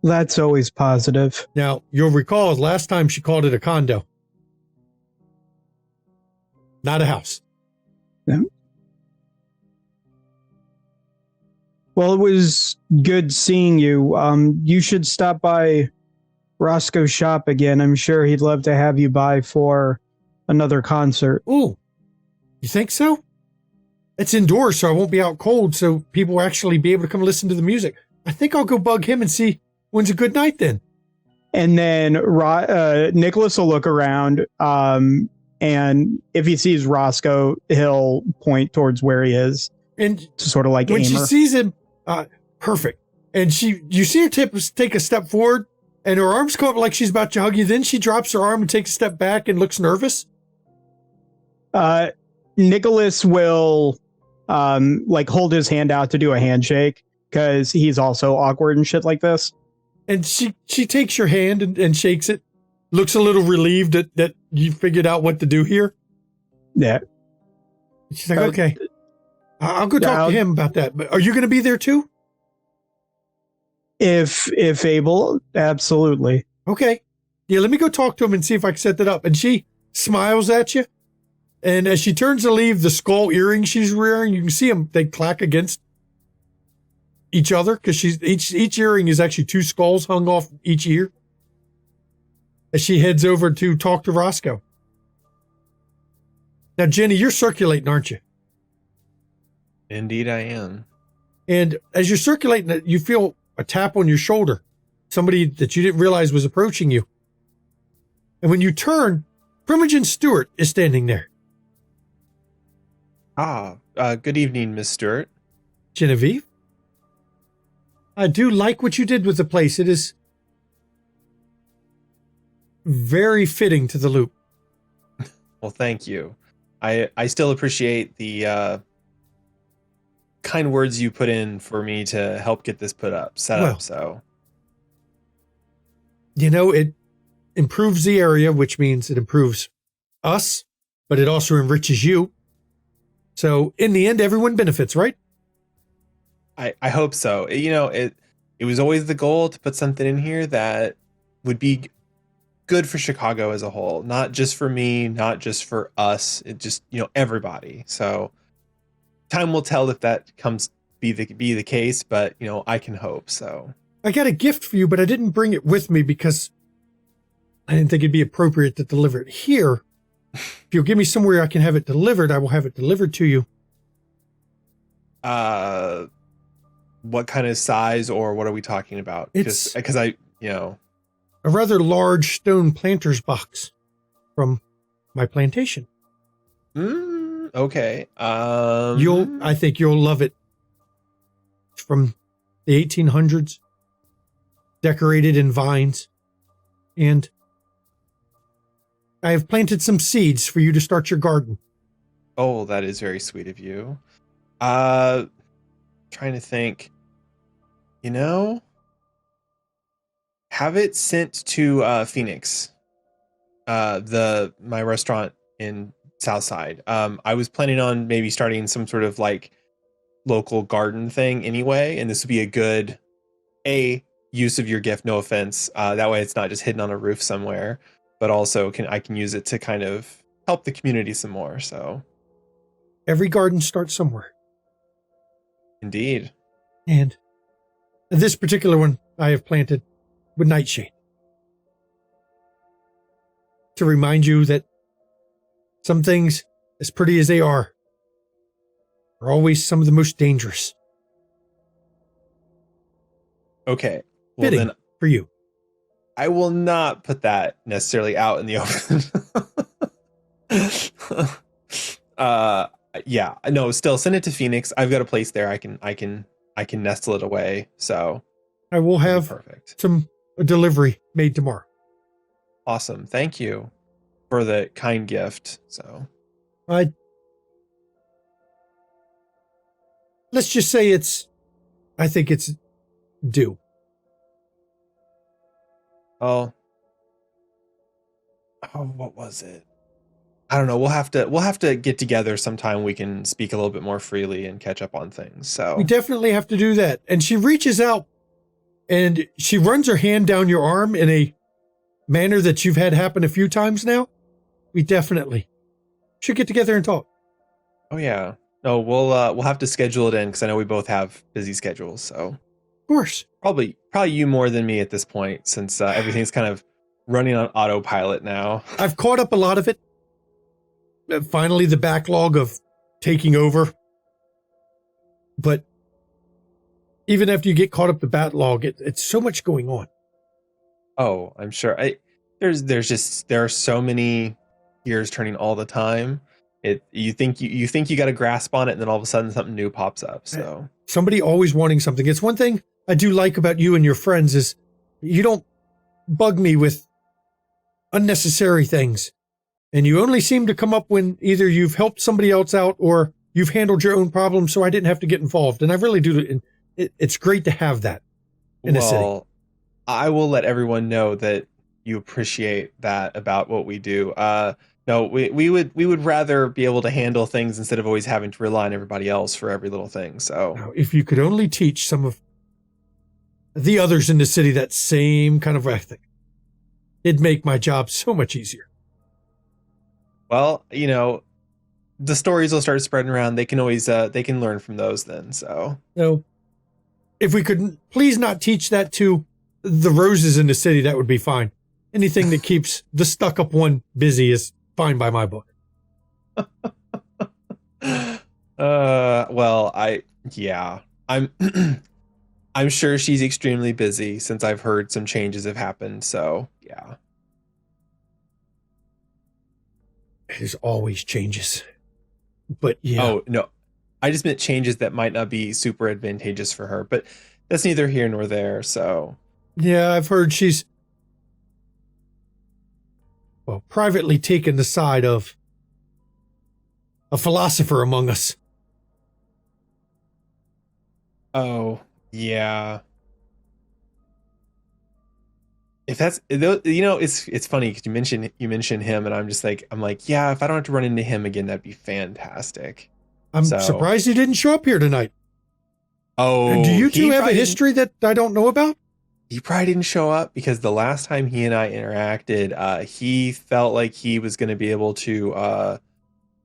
That's always positive. Now, you'll recall last time she called it a condo. Not a house. Yeah. Well, it was good seeing you. You should stop by Roscoe's shop again. I'm sure he'd love to have you by for another concert. Ooh, you think so? It's indoors, so I won't be out cold, so people will actually be able to come listen to the music. I think I'll go bug him and see when's a good night then. And then Nicholas will look around, and if he sees Roscoe, he'll point towards where he is, and to sort of like when aim she her. sees him, perfect. And you see her take a step forward, and her arms come up like she's about to hug you. Then she drops her arm and takes a step back and looks nervous. Nicholas will hold his hand out to do a handshake because he's also awkward and shit like this. And she takes your hand and shakes it. Looks a little relieved that you figured out what to do here. Yeah. She's like, okay, I'll go talk to him about that. But are you going to be there too? If able, absolutely. Okay. Yeah, let me go talk to him and see if I can set that up. And she smiles at you. And as she turns to leave, the skull earrings she's wearing, you can see them, they clack against each other because each earring is actually two skulls hung off each ear. As she heads over to talk to Roscoe. Now, Jenny, you're circulating, aren't you? Indeed, I am. And as you're circulating, you feel a tap on your shoulder. Somebody that you didn't realize was approaching you. And when you turn, Primogen Stewart is standing there. Good evening, Miss Stewart. Genevieve? I do like what you did with the place. It is very fitting to the loop. Well, thank you. I still appreciate the kind words you put in for me to help get this set up. So, it improves the area, which means it improves us, but it also enriches you. So in the end, everyone benefits, right? I hope so. It was always the goal to put something in here that would be good for Chicago as a whole, not just for me, not just for us. It just, everybody. So time will tell if that be the case, but I can hope. So I got a gift for you, but I didn't bring it with me because I didn't think it'd be appropriate to deliver it here. If you'll give me somewhere I can have it delivered, I will have it delivered to you. What kind of size, or what are we talking about? It's- because I, you know, A rather large stone planter's box from my plantation. okay. I think you'll love it. It's from the 1800s, decorated in vines, and I have planted some seeds for you to start your garden. Oh, that is very sweet of you. Trying to think. You know, have it sent to Phoenix, my restaurant in Southside. I was planning on maybe starting some sort of like local garden thing anyway, and this would be a good use of your gift. No offense. That way, it's not just hidden on a roof somewhere, but also I can use it to kind of help the community some more. So, Every garden starts somewhere. indeed. And this particular one I have planted with nightshade. To remind you that some things, as pretty as they are always some of the most dangerous. Okay. Well, Fitting then for you. I will not put that necessarily out in the open. Yeah, no, still send it to Phoenix. I've got a place there. I can nestle it away. So I will it'll be have perfect. a delivery made tomorrow. Awesome. Thank you for the kind gift. So Let's just say I think it's due. oh, what was it? I don't know. We'll have to get together sometime. We can speak a little bit more freely and catch up on things. So We definitely have to do that. And she reaches out and she runs her hand down your arm in a manner that you've had happen a few times now. We definitely should get together and talk. oh yeah. No, we'll have to schedule it in because I know we both have busy schedules. So Of course. probably you more than me at this point, since everything's kind of running on autopilot now. I've caught up a lot of it. Finally, the backlog of taking over. But even after you get caught up the backlog, it's so much going on. Oh, I'm sure. There are so many gears turning all the time. You think you got a grasp on it, and then all of a sudden something new pops up. So Somebody always wanting something. It's one thing I do like about you and your friends is you don't bug me with unnecessary things. And you only seem to come up when either you've helped somebody else out or you've handled your own problems, so I didn't have to get involved. And I really do. It's great to have that in a city. I will let everyone know that you appreciate that about what we do. No, we would rather be able to handle things instead of always having to rely on everybody else for every little thing. So Now, if you could only teach some of the others in the city that same kind of ethic, it'd make my job so much easier. well, the stories will start spreading around. They can always they can learn from those then. So So if we could please not teach that to the roses in the city, that would be fine. Anything that keeps the stuck-up one busy is fine by my book. well, I'm I'm sure she's extremely busy since I've heard some changes have happened. So yeah. There's always changes. But yeah. Oh, no. I just meant changes that might not be super advantageous for her, but that's neither here nor there. So Yeah, I've heard she's privately taken the side of a philosopher among us. oh, yeah. If that's it's funny because you mentioned him, and I'm like, yeah, if I don't have to run into him again, that'd be fantastic. I'm So- surprised he didn't show up here tonight. Oh, And do you he two have a probably history that I don't know about? He probably didn't show up because the last time he and I interacted, he felt like he was going to be able to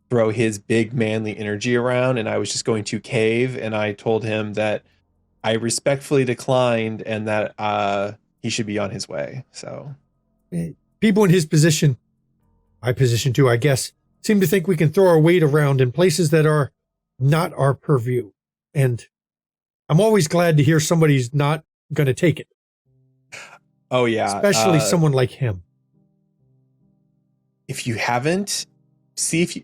throw his big manly energy around, and I was just going to cave. And I told him that I respectfully declined, and that he should be on his way. So People in his position, my position too, I guess, seem to think we can throw our weight around in places that are not our purview. And I'm always glad to hear somebody's not going to take it, Oh yeah. especially someone like him. If you haven't, see if you.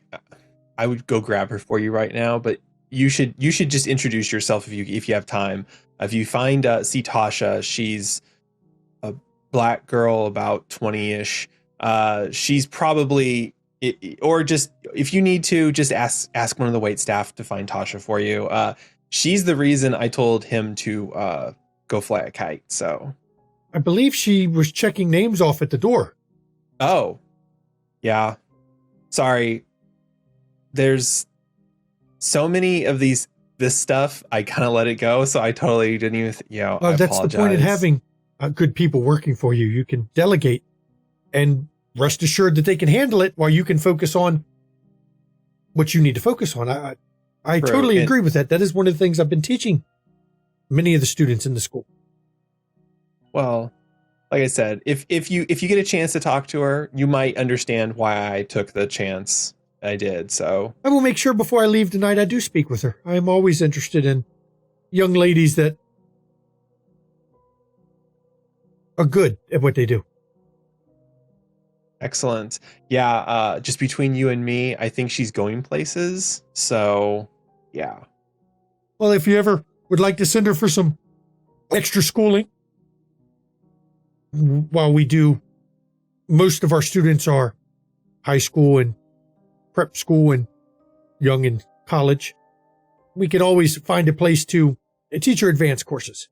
I would go grab her for you right now, but you should just introduce yourself if you have time. If you find see Tasha, she's a black girl about 20-ish. She's probably or just if you need to just ask one of the wait staff to find Tasha for you. She's the reason I told him to go fly a kite. So I believe she was checking names off at the door. oh yeah, sorry. There's so many of this stuff. I kind of let it go, so I totally didn't even. I That's the point in having good people working for you. You can delegate and rest assured that they can handle it while you can focus on what you need to focus on. I True. totally agree with that. That is one of the things I've been teaching many of the students in the school. Well, like I said, if you get a chance to talk to her, you might understand why I took the chance I did. So I will make sure before I leave tonight I do speak with her. I am always interested in young ladies that are good at what they do. excellent. Yeah, just between you and me, I think she's going places. So yeah. Well, if you ever would like to send her for some extra schooling, while we do, most of our students are high school and prep school and young in college. We can always find a place to teach her advanced courses.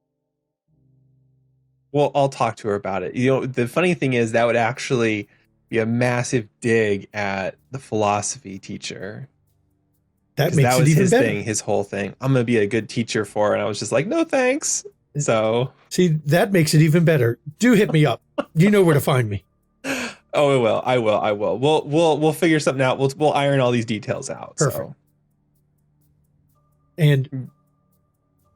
Well, I'll talk to her about it. The funny thing is that would actually be a massive dig at the philosophy teacher. That makes That it was even his better. thing, his whole thing. I'm gonna be a good teacher for her, and I was just like, no thanks. So See, that makes it even better. Do hit me up. You know where to find me. oh, I will. We'll figure something out. We'll iron all these details out. Perfect. So And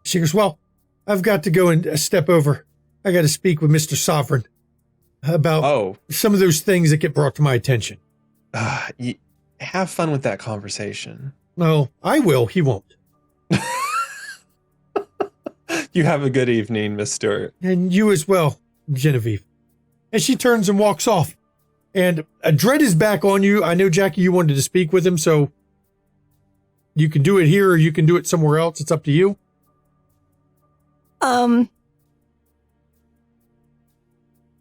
she goes, well, I've got to go and step over. I got to speak with Mr. Sovereign about some of those things that get brought to my attention. Have fun with that conversation. No, I will. He won't. You have a good evening, Miss Stewart. And you as well, Genevieve. And she turns and walks off. And Dread is back on you. I know, Jackie, you wanted to speak with him, so you can do it here or you can do it somewhere else. It's up to you.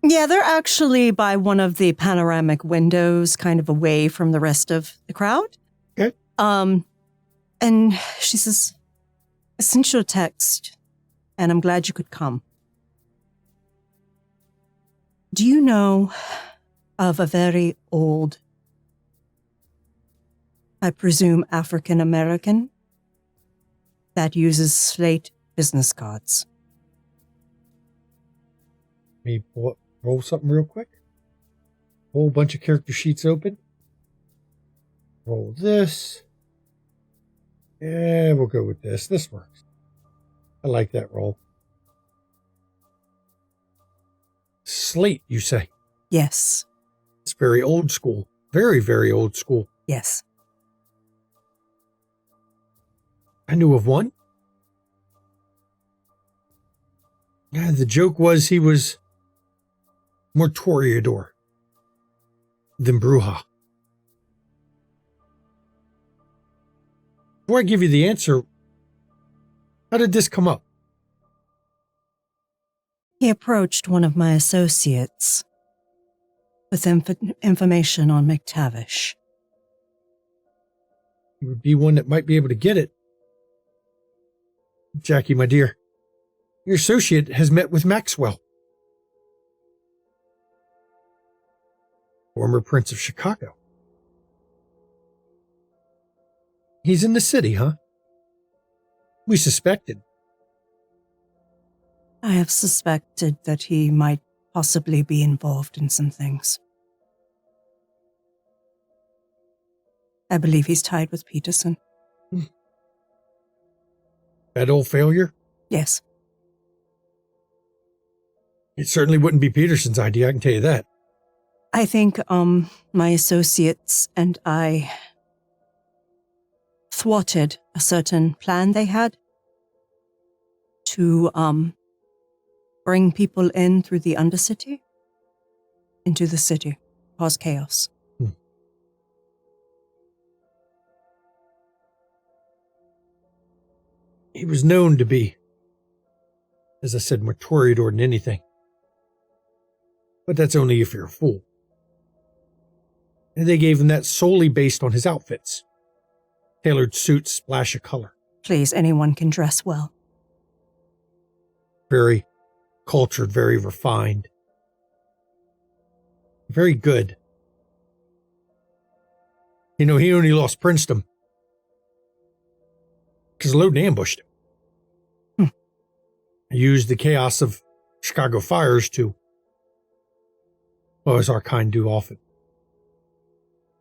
Yeah, they're actually by one of the panoramic windows, kind of away from the rest of the crowd. Okay. And she says, I sent you a text, and I'm glad you could come. Do you know of a very old, I presume African American, that uses slate business cards? Let me roll something real quick. Whole bunch of character sheets open. Roll this. Yeah, we'll go with this. This works. I like that roll. Slate, you say? Yes. It's very old school. Very, very old school. Yes. I knew of one. Yeah, the joke was he was more Toreador than Bruja. Before I give you the answer, how did this come up? He approached one of my associates with information on McTavish. He would be one that might be able to get it. Jackie, my dear, your associate has met with Maxwell, former Prince of Chicago. He's in the city, huh? We suspected. I have suspected that he might possibly be involved in some things. I believe he's tied with Peterson. That old failure? Yes. It certainly wouldn't be Peterson's idea, I can tell you that. I think my associates and I thwarted a certain plan they had to bring people in through the Undercity into the city, cause chaos. He was known to be, as I said, more Toreador than anything. But that's only if you're a fool. And they gave him that solely based on his outfits. Tailored suits, splash of color. Please, anyone can dress well. Very cultured, very refined. Very good. You know, he only lost Princeton because Loden ambushed him. He used the chaos of Chicago fires to, well, as our kind do often.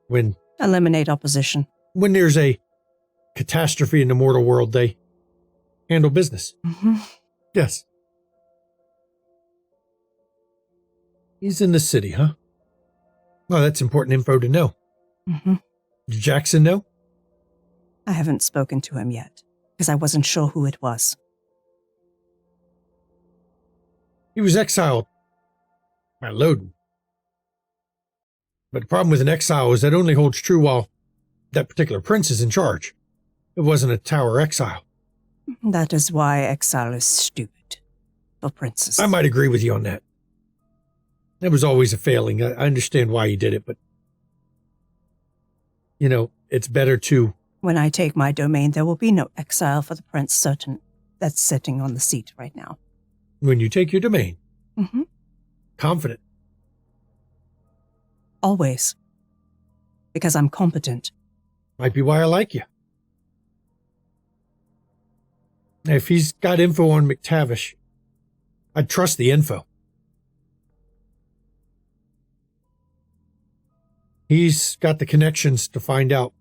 When eliminate opposition. When there's a catastrophe in the mortal world, they handle business. Mm-hmm. Yes. He's in the city, huh? Well, that's important info to know. Mm-hmm. Did Jackson know? I haven't spoken to him yet, because I wasn't sure who it was. He was exiled by Loden. But the problem with an exile is that only holds true while that particular prince is in charge. It wasn't a tower exile. That is why exile is stupid for princes. I might agree with you on that. That was always a failing. I understand why he did it, but, you know, it's better to... When I take my domain, there will be no exile for the prince certain that's sitting on the seat right now. When you take your domain. Mm-hmm. Confident. Always. Because I'm competent. Might be why I like you. If he's got info on McTavish, I'd trust the info. He's got the connections to find out.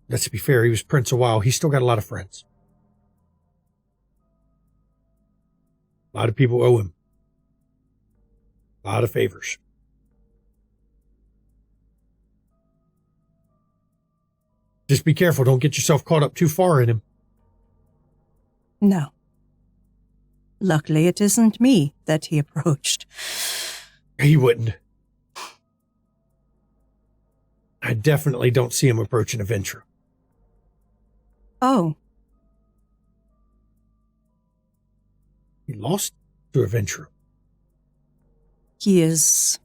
Let's be fair, he was Prince a while. He's still got a lot of friends. A lot of people owe him. A lot of favors. Just be careful. Don't get yourself caught up too far in him. No. Luckily, it isn't me that he approached. He wouldn't. I definitely don't see him approaching a Ventra. Oh. He lost to a Ventra. He is...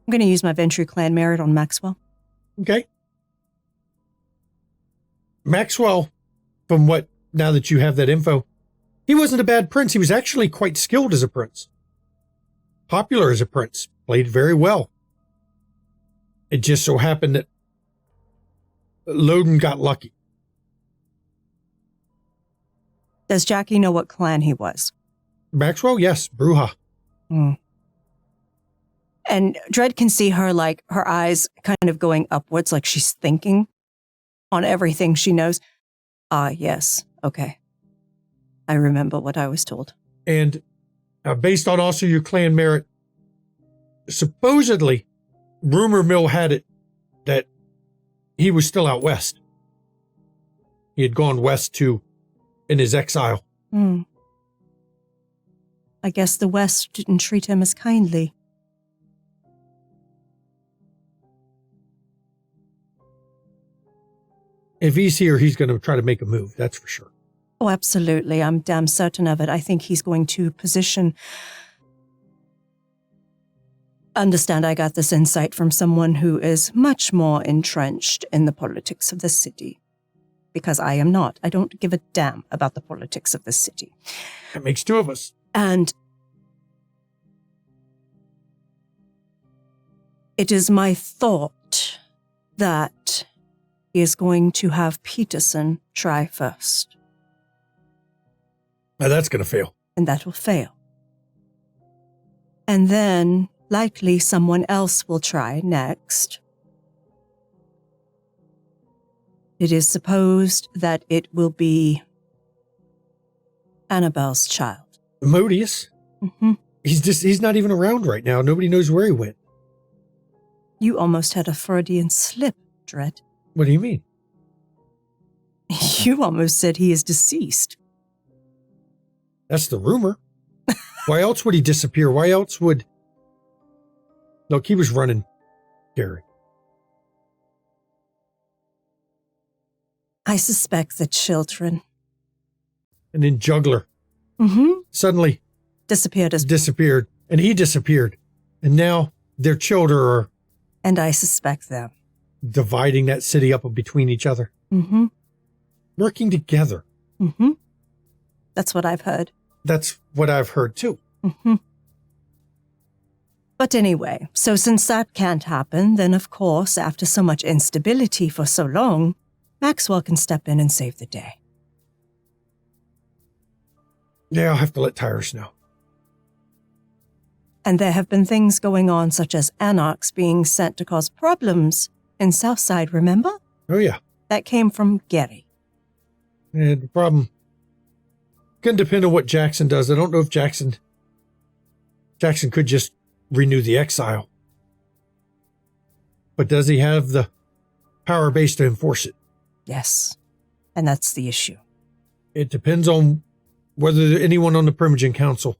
I'm going to use my Venture clan merit on Maxwell. Okay. Maxwell, from what, now that you have that info, he wasn't a bad prince. He was actually quite skilled as a prince. Popular as a prince. Played very well. It just so happened that Loden got lucky. Does Jackie know what clan he was? Maxwell, yes. Bruja. And Dredd can see her, like, her eyes kind of going upwards, like she's thinking on everything she knows. Ah, yes. Okay. I remember what I was told. And based on also your clan merit, supposedly, rumor mill had it that he was still out west. He had gone west in his exile. I guess the West didn't treat him as kindly. If he's here, he's going to try to make a move, that's for sure. Oh, absolutely. I'm damn certain of it. I think he's going to position... Understand, I got this insight from someone who is much more entrenched in the politics of the city. Because I am not. I don't give a damn about the politics of the city. That makes two of us. And it is my thought that he is going to have Peterson try first. Now that's going to fail. And that will fail. And then, likely, someone else will try next. It is supposed that it will be Annabelle's child. Modius? Mm-hmm. He's not even around right now. Nobody knows where he went. You almost had a Freudian slip, Dredd. What do you mean? You almost said he is deceased. That's the rumor. Why else would he disappear? Why else would... Look, he was running Gary. I suspect the children. And then Juggler suddenly disappeared as disappeared. And he disappeared. And now their children are... And I suspect them. Dividing that city up between each other. Working together. That's what I've heard. That's what I've heard too. But anyway, so since that can't happen, then of course, after so much instability for so long, Maxwell can step in and save the day. Yeah, I'll have to let Tyrus know. And there have been things going on, such as anarchs being sent to cause problems in Southside, remember? Oh, yeah. That came from Gary. Yeah, the problem can depend on what Jackson does. I don't know if Jackson could just renew the exile. But does he have the power base to enforce it? Yes. And that's the issue. It depends on whether anyone on the Primogen Council.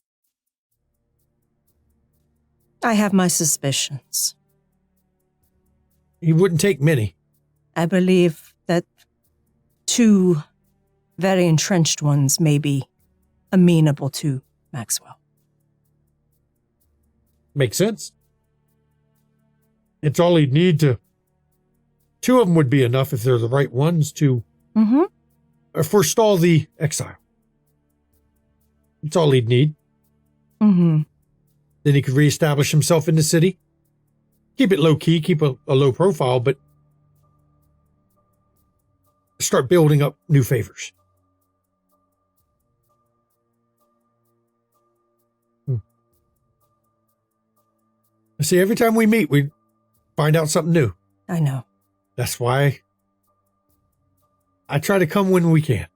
I have my suspicions. He wouldn't take many. I believe that 2 very entrenched ones may be amenable to Maxwell. Makes sense. It's all he'd need to... 2 of them would be enough if they're the right ones to forestall the exile. That's all he'd need. Then he could reestablish himself in the city. Keep it low-key, keep a low profile, but start building up new favors. See, every time we meet, we find out something new. I know. That's why I try to come when we can.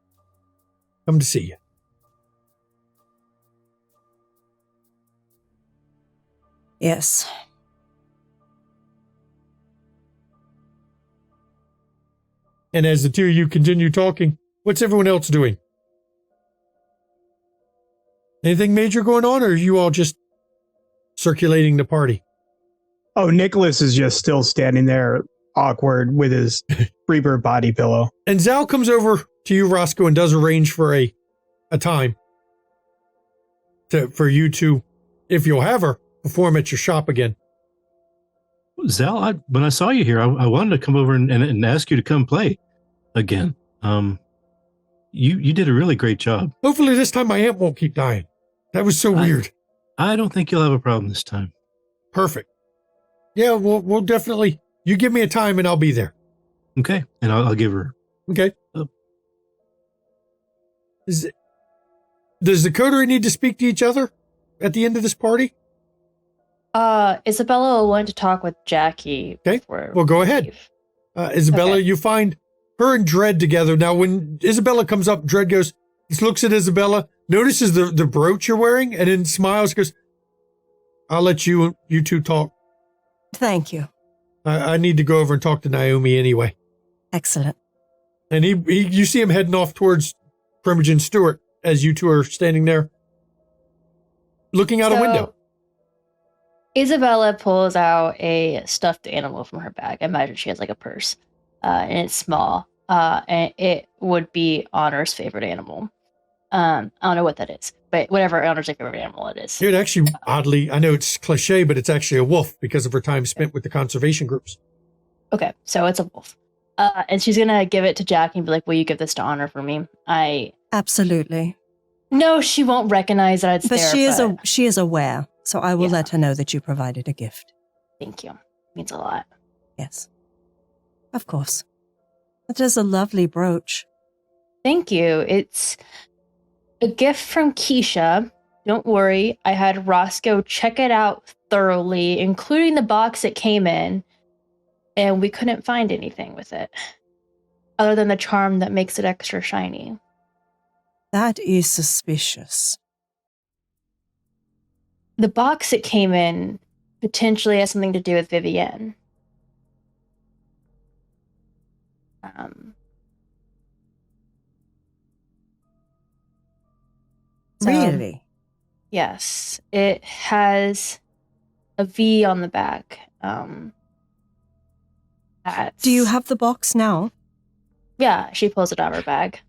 Come to see you. Yes. And as the 2 of you continue talking, what's everyone else doing? Anything major going on, or are you all just circulating the party? Oh, Nicholas is just still standing there, awkward, with his Freebird body pillow. And Zal comes over to you, Roscoe, and does arrange for a time for you to, if you'll have her, perform at your shop again. Zal, when I saw you here, I wanted to come over and ask you to come play again. You did a really great job. Hopefully this time my aunt won't keep dying. That was so weird. I don't think you'll have a problem this time. Perfect. Yeah, we'll definitely... You give me a time and I'll be there. Okay, and I'll give her... Okay. Does the coterie need to speak to each other at the end of this party? Isabella wanted to talk with Jackie. Okay, well, go ahead. Isabella, you find her and Dredd together. Now, when Isabella comes up, Dredd goes, he looks at Isabella, notices the brooch you're wearing, and then smiles, goes, I'll let you 2 talk. Thank you. I need to go over and talk to Naomi anyway. Excellent. And you see him heading off towards Primogen Stewart as you 2 are standing there looking out a window. Isabella pulls out a stuffed animal from her bag. I imagine she has like a purse, and it's small, and it would be Honor's favorite animal. I don't know what that is, but whatever Honor's favorite animal it is. It actually, oddly, I know it's cliche, but it's actually a wolf because of her time spent with the conservation groups. Okay, so it's a wolf. And she's gonna give it to Jackie and be like, will you give this to Honor for me? Absolutely. No, she won't recognize that it's but there. She is aware, so I will let her know that you provided a gift. Thank you. It means a lot. Yes. Of course. It is a lovely brooch. Thank you. It's a gift from Keisha. Don't worry. I had Roscoe check it out thoroughly, including the box it came in, and we couldn't find anything with it other than the charm that makes it extra shiny. That is suspicious. The box it came in potentially has something to do with Vivienne. Really? Yes, it has a V on the back. Do you have the box now? Yeah, she pulls it out of her bag.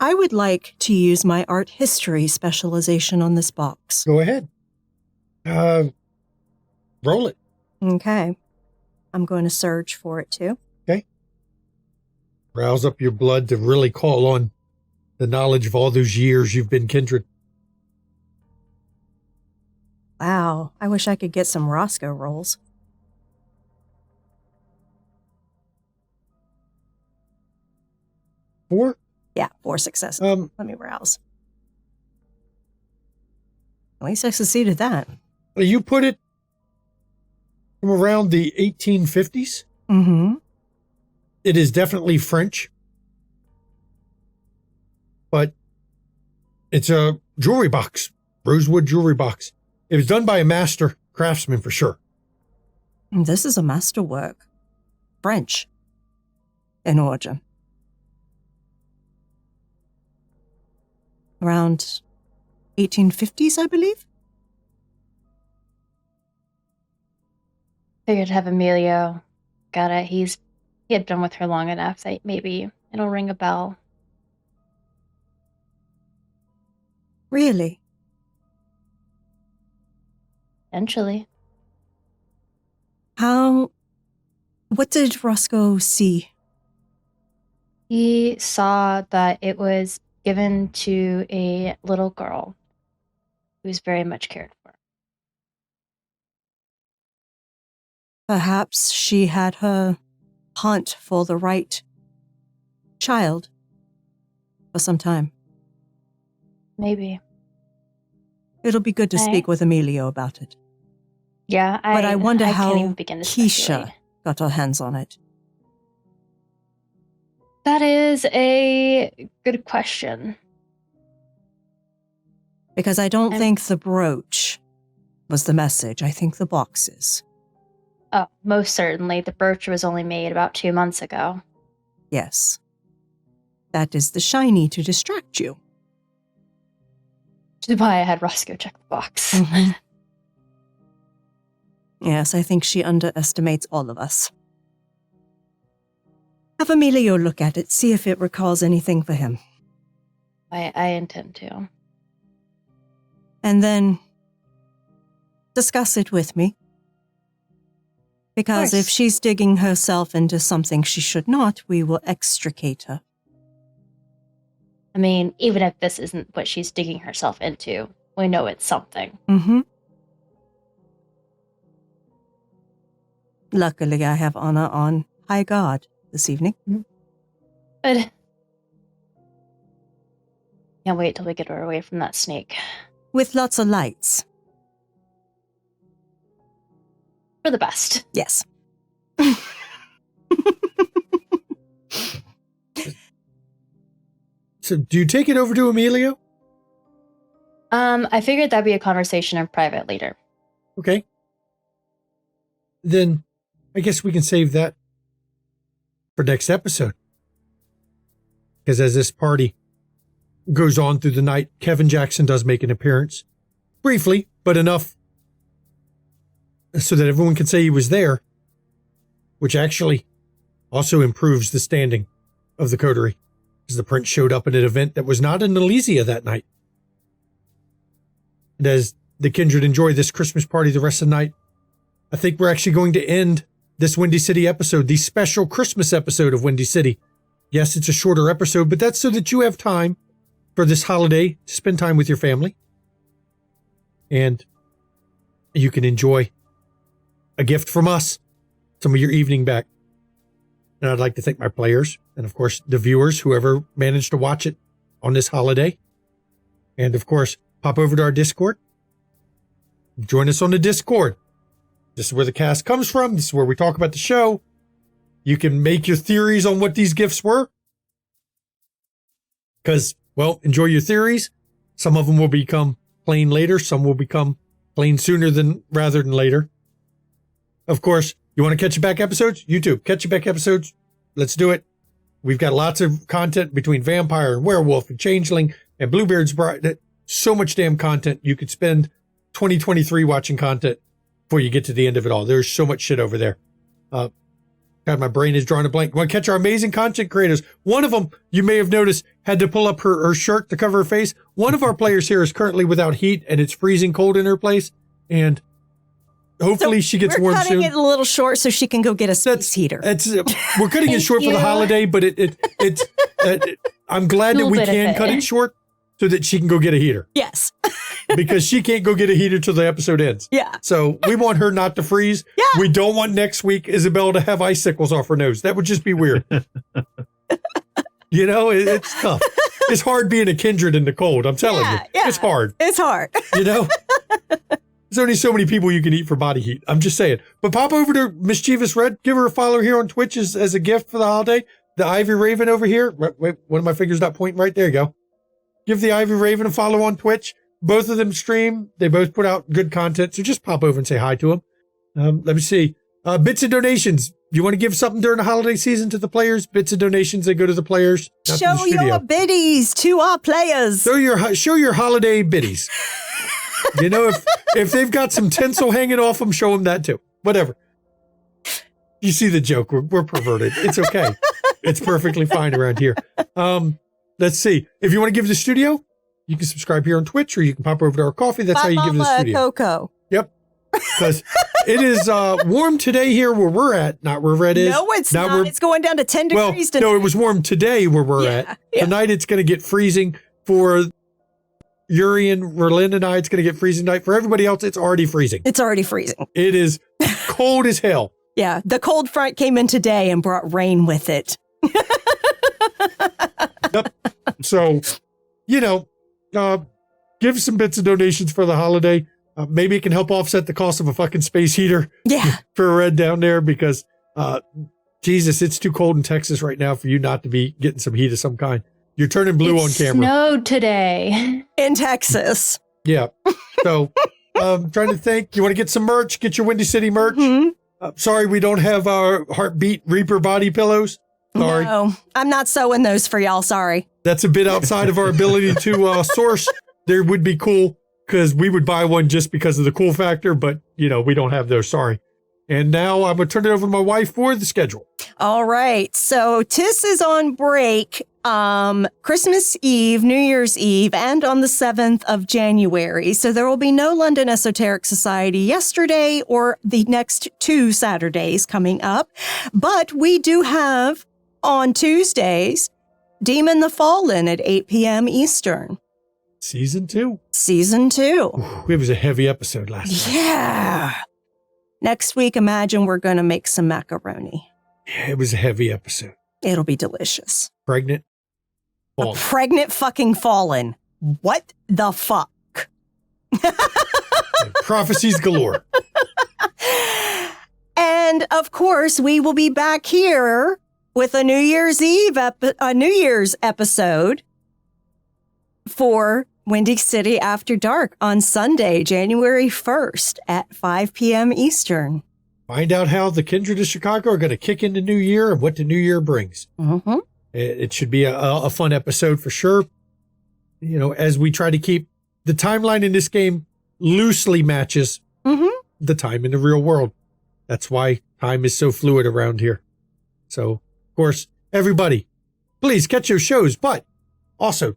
I would like to use my art history specialization on this box. Go ahead. Roll it. Okay. I'm going to search for it too. Okay. Rouse up your blood to really call on the knowledge of all those years you've been kindred. Wow. I wish I could get some Roscoe rolls. Four? Yeah, 4 successes. Let me rouse. At least I succeeded that. You put it from around the 1850s. Mm-hmm. It is definitely French, but it's a jewelry box, rosewood jewelry box. It was done by a master craftsman for sure. This is a masterwork. French in origin. Around 1850s, I believe. Figured to have Emilio. Got it. He had been with her long enough that maybe it'll ring a bell. Really? Eventually. What did Roscoe see? He saw that it was given to a little girl who was very much cared for. Perhaps she had her hunt for the right child for some time. Maybe. It'll be good to speak with Emilio about it. Yeah, but I wonder how can't even begin to Keisha speculate. got her hands on it. That is a good question. Because I don't think the brooch was the message. I think the boxes. Oh, most certainly. The brooch was only made about 2 months ago. Yes. That is the shiny to distract you. Which is why I had Roscoe check the box. Mm-hmm. Yes, I think she underestimates all of us. Have Emilio look at it, see if it recalls anything for him. I intend to. And then discuss it with me. Because if she's digging herself into something she should not, we will extricate her. I mean, even if this isn't what she's digging herself into, we know it's something. Mm-hmm. Luckily, I have honor on High God this evening. Good. Can't wait till we get her away from that snake. With lots of lights. For the best. Yes. So do you take it over to Emilio? I figured that'd be a conversation in private later. Okay. Then I guess we can save that for next episode. Because as this party goes on through the night, Kevin Jackson does make an appearance. Briefly, but enough so that everyone can say he was there, which actually also improves the standing of the coterie, because the prince showed up at an event that was not in Elysia that night. And as the kindred enjoy this Christmas party the rest of the night, I think we're actually going to end this Windy City episode, the special Christmas episode of Windy City. Yes, it's a shorter episode, but that's so that you have time for this holiday to spend time with your family. And you can enjoy a gift from us, some of your evening back. And I'd like to thank my players and, of course, the viewers, whoever managed to watch it on this holiday. And, of course, pop over to our Discord. Join us on the Discord. This is where the cast comes from. This is where we talk about the show. You can make your theories on what these gifts were. Because, well, enjoy your theories. Some of them will become plain later. Some will become plain sooner rather than later. Of course, you want to catch your back episodes? YouTube, catch your back episodes. Let's do it. We've got lots of content between vampire and werewolf and changeling and Bluebeard's Bride. So much damn content. You could spend 2023 watching content before you get to the end of it all. There's so much shit over there. God, my brain is drawing a blank. Want to catch our amazing content creators? One of them, you may have noticed, had to pull up her shirt to cover her face. One of our players here is currently without heat, and it's freezing cold in her place. And hopefully she gets warm soon. We're cutting it a little short so she can go get a space heater. We're cutting it short for the holiday, but I'm glad that we can cut it short so that she can go get a heater. Yes. Because she can't go get a heater till the episode ends. Yeah. So we want her not to freeze. Yeah. We don't want next week Isabella to have icicles off her nose. That would just be weird. You know, it's tough. It's hard being a kindred in the cold. I'm telling you. Yeah. It's hard. It's hard. You know? There's only so many people you can eat for body heat. I'm just saying. But pop over to Mischievous Red. Give her a follow here on Twitch as a gift for the holiday. The Ivy Raven over here. Wait, one of my fingers not pointing right. There you go. Give the Ivy Raven a follow on Twitch. Both of them stream. They both put out good content. So just pop over and say hi to them. Let me see. Bits and donations. You want to give something during the holiday season to the players? Bits and donations, they go to the players. Show your biddies to our players. Show your holiday biddies. You know, if they've got some tinsel hanging off them, show them that too. Whatever. You see the joke. We're perverted. It's okay. It's perfectly fine around here. Let's see. If you want to give the studio, you can subscribe here on Twitch, or you can pop over to our coffee. That's how you give the studio. Coco. Yep. Because it is warm today here where we're at, not where Red is. No, it's not. It's going down to 10 degrees tonight. No, it was warm today where we're at. Yeah. Tonight it's going to get freezing for Yuri and Merlin and I. It's going to get freezing tonight. For everybody else, it's already freezing. It's already freezing. It is cold as hell. Yeah, the cold front came in today and brought rain with it. Yep. So, you know, give some bits of donations for the holiday. Maybe it can help offset the cost of a fucking space heater. Yeah. For Red down there because, Jesus, it's too cold in Texas right now for you not to be getting some heat of some kind. You're turning blue on camera. It snowed today. In Texas. Yeah. So, trying to think. You want to get some merch? Get your Windy City merch. Mm-hmm. Sorry, we don't have our Heartbeat Reaper body pillows. Sorry. No, I'm not sewing those for y'all. Sorry. That's a bit outside of our ability to source. There would be cool because we would buy one just because of the cool factor, but you know, we don't have those. Sorry. And now I'm going to turn it over to my wife for the schedule. All right. So Tiss is on break Christmas Eve, New Year's Eve, and on the 7th of January. So there will be no London Esoteric Society yesterday or the next 2 Saturdays coming up. But we do have on Tuesdays, Demon the Fallen at 8 p.m. Eastern. Season 2. Season 2. Ooh, it was a heavy episode last night. Yeah. Next week, imagine we're going to make some macaroni. Yeah, it was a heavy episode. It'll be delicious. Pregnant. A pregnant fucking fallen. What the fuck? Prophecies galore. And of course, we will be back here with a New Year's episode for Windy City After Dark on Sunday, January 1st at 5 p.m. Eastern. Find out how the Kindred of Chicago are going to kick into New Year and what the New Year brings. Mm-hmm. It should be a fun episode for sure. You know, as we try to keep the timeline in this game loosely matches the time in the real world. That's why time is so fluid around here. So, of course, everybody, please catch your shows, but also,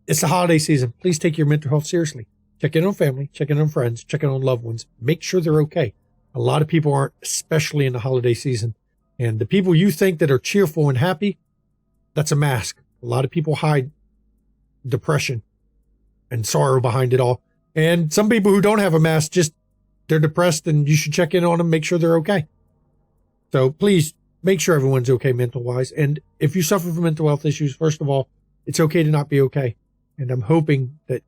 it's the holiday season. Please take your mental health seriously. Check in on family, check in on friends, check in on loved ones. Make sure they're okay. A lot of people aren't, especially in the holiday season. And the people you think that are cheerful and happy, that's a mask. A lot of people hide depression and sorrow behind it all. And some people who don't have a mask, just they're depressed and you should check in on them, make sure they're okay. So please make sure everyone's okay mental-wise. And if you suffer from mental health issues, first of all, it's okay to not be okay. And I'm hoping that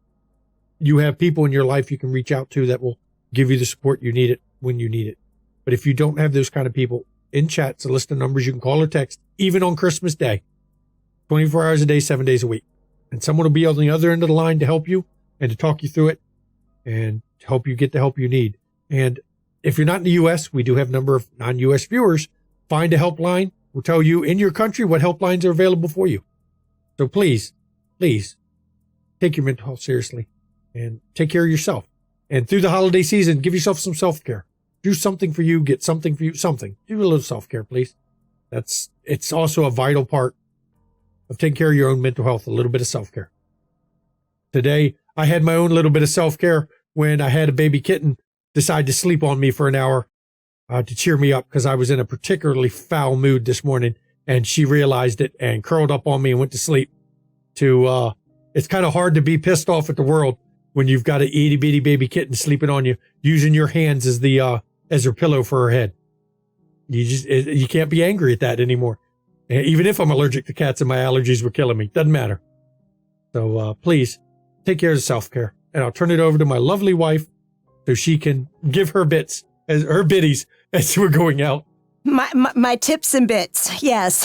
you have people in your life you can reach out to that will give you the support you need it when you need it. But if you don't have those kind of people, in chat, it's a list of numbers you can call or text, even on Christmas Day, 24 hours a day, 7 days a week. And someone will be on the other end of the line to help you and to talk you through it and to help you get the help you need. And if you're not in the U.S., we do have a number of non-U.S. viewers. Find a helpline will tell you in your country what helplines are available for you. So please take your mental health seriously and take care of yourself. And through the holiday season, give yourself some self-care. Do something for you, get something for you, something. Do a little self-care, please. It's also a vital part of taking care of your own mental health, a little bit of self-care. Today, I had my own little bit of self-care when I had a baby kitten decide to sleep on me for an hour to cheer me up because I was in a particularly foul mood this morning, and she realized it and curled up on me and went to sleep. It's kind of hard to be pissed off at the world when you've got an itty bitty baby kitten sleeping on you, using your hands as as her pillow for her head. You can't be angry at that anymore. Even if I'm allergic to cats and my allergies were killing me, doesn't matter. So please take care of self-care, and I'll turn it over to my lovely wife so she can give her bits as her biddies as we're going out. My tips and bits, yes.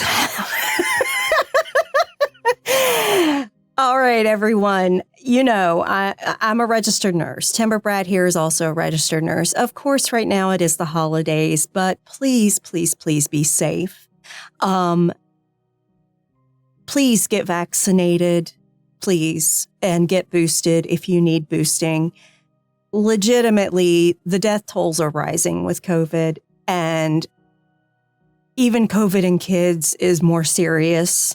All right, everyone. You know, I'm a registered nurse. Timber Brad here is also a registered nurse. Of course, right now it is the holidays, but please, please, please be safe. Please get vaccinated, please, and get boosted if you need boosting. Legitimately, the death tolls are rising with COVID, and even COVID in kids is more serious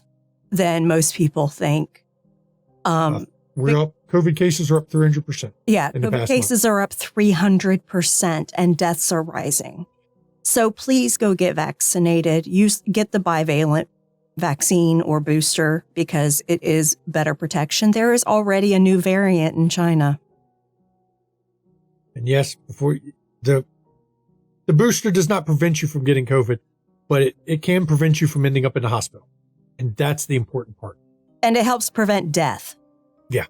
than most people think. We're up. COVID cases are up 300%. Yeah, COVID cases are up 300%, and deaths are rising. So please go get vaccinated. Get the bivalent vaccine or booster because it is better protection. There is already a new variant in China. And yes, before the booster does not prevent you from getting COVID, but it can prevent you from ending up in the hospital. And that's the important part. And it helps prevent death. Yeah.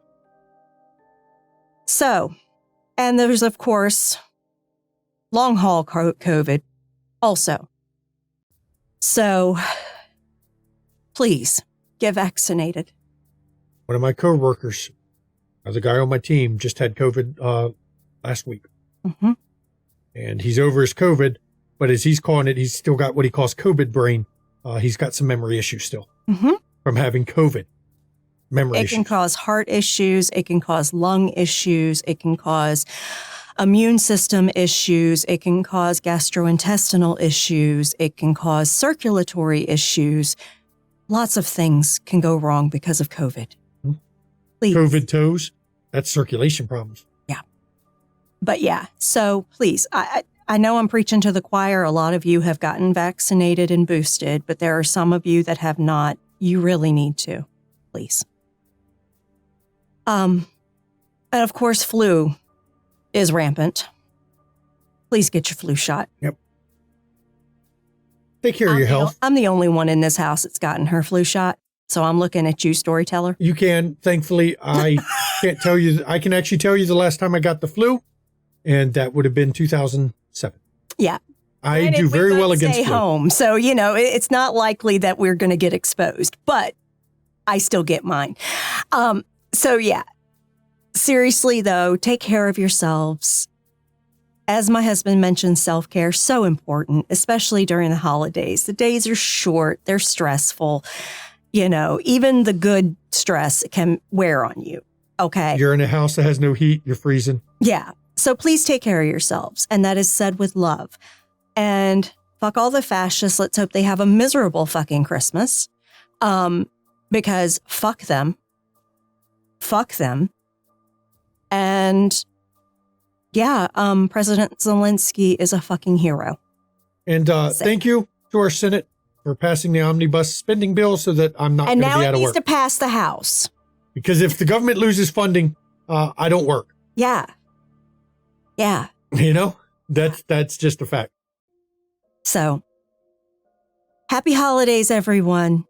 So, and there's, of course, long haul COVID also. So, please get vaccinated. One of my coworkers, the guy on my team, just had COVID last week. Mm-hmm. And he's over his COVID, but as he's calling it, he's still got what he calls COVID brain. He's got some memory issues still from having COVID. It can cause heart issues. It can cause lung issues. It can cause immune system issues. It can cause gastrointestinal issues. It can cause circulatory issues. Lots of things can go wrong because of COVID. Please. COVID toes, that's circulation problems. Yeah. But yeah, so please, I know I'm preaching to the choir. A lot of you have gotten vaccinated and boosted, but there are some of you that have not. You really need to, please. And of course, flu is rampant. Please get your flu shot. Yep. Take care of your health. I'm the only one in this house that's gotten her flu shot. So I'm looking at you, storyteller. You can. Thankfully, I can't tell you. I can actually tell you the last time I got the flu, and that would have been 2007. Yeah. I do very well against flu. Home. So, you know, it's not likely that we're going to get exposed, but I still get mine. So, yeah, seriously, though, take care of yourselves. As my husband mentioned, self-care, so important, especially during the holidays. The days are short. They're stressful. You know, even the good stress can wear on you. Okay. You're in a house that has no heat. You're freezing. Yeah. So please take care of yourselves. And that is said with love. And fuck all the fascists. Let's hope they have a miserable fucking Christmas. Because fuck them. Fuck them. And yeah, President Zelensky is a fucking hero. And thank you to our Senate for passing the omnibus spending bill so that I'm not going to be out of work. And now it needs to pass the House. Because if the government loses funding, I don't work. Yeah. Yeah. You know, that's just a fact. So, happy holidays, everyone.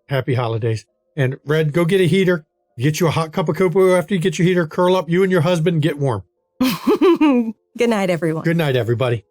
Happy holidays. And Red, go get a heater. Get you a hot cup of cocoa after you get your heater. Curl up, you and your husband, get warm. Good night, everyone. Good night, everybody.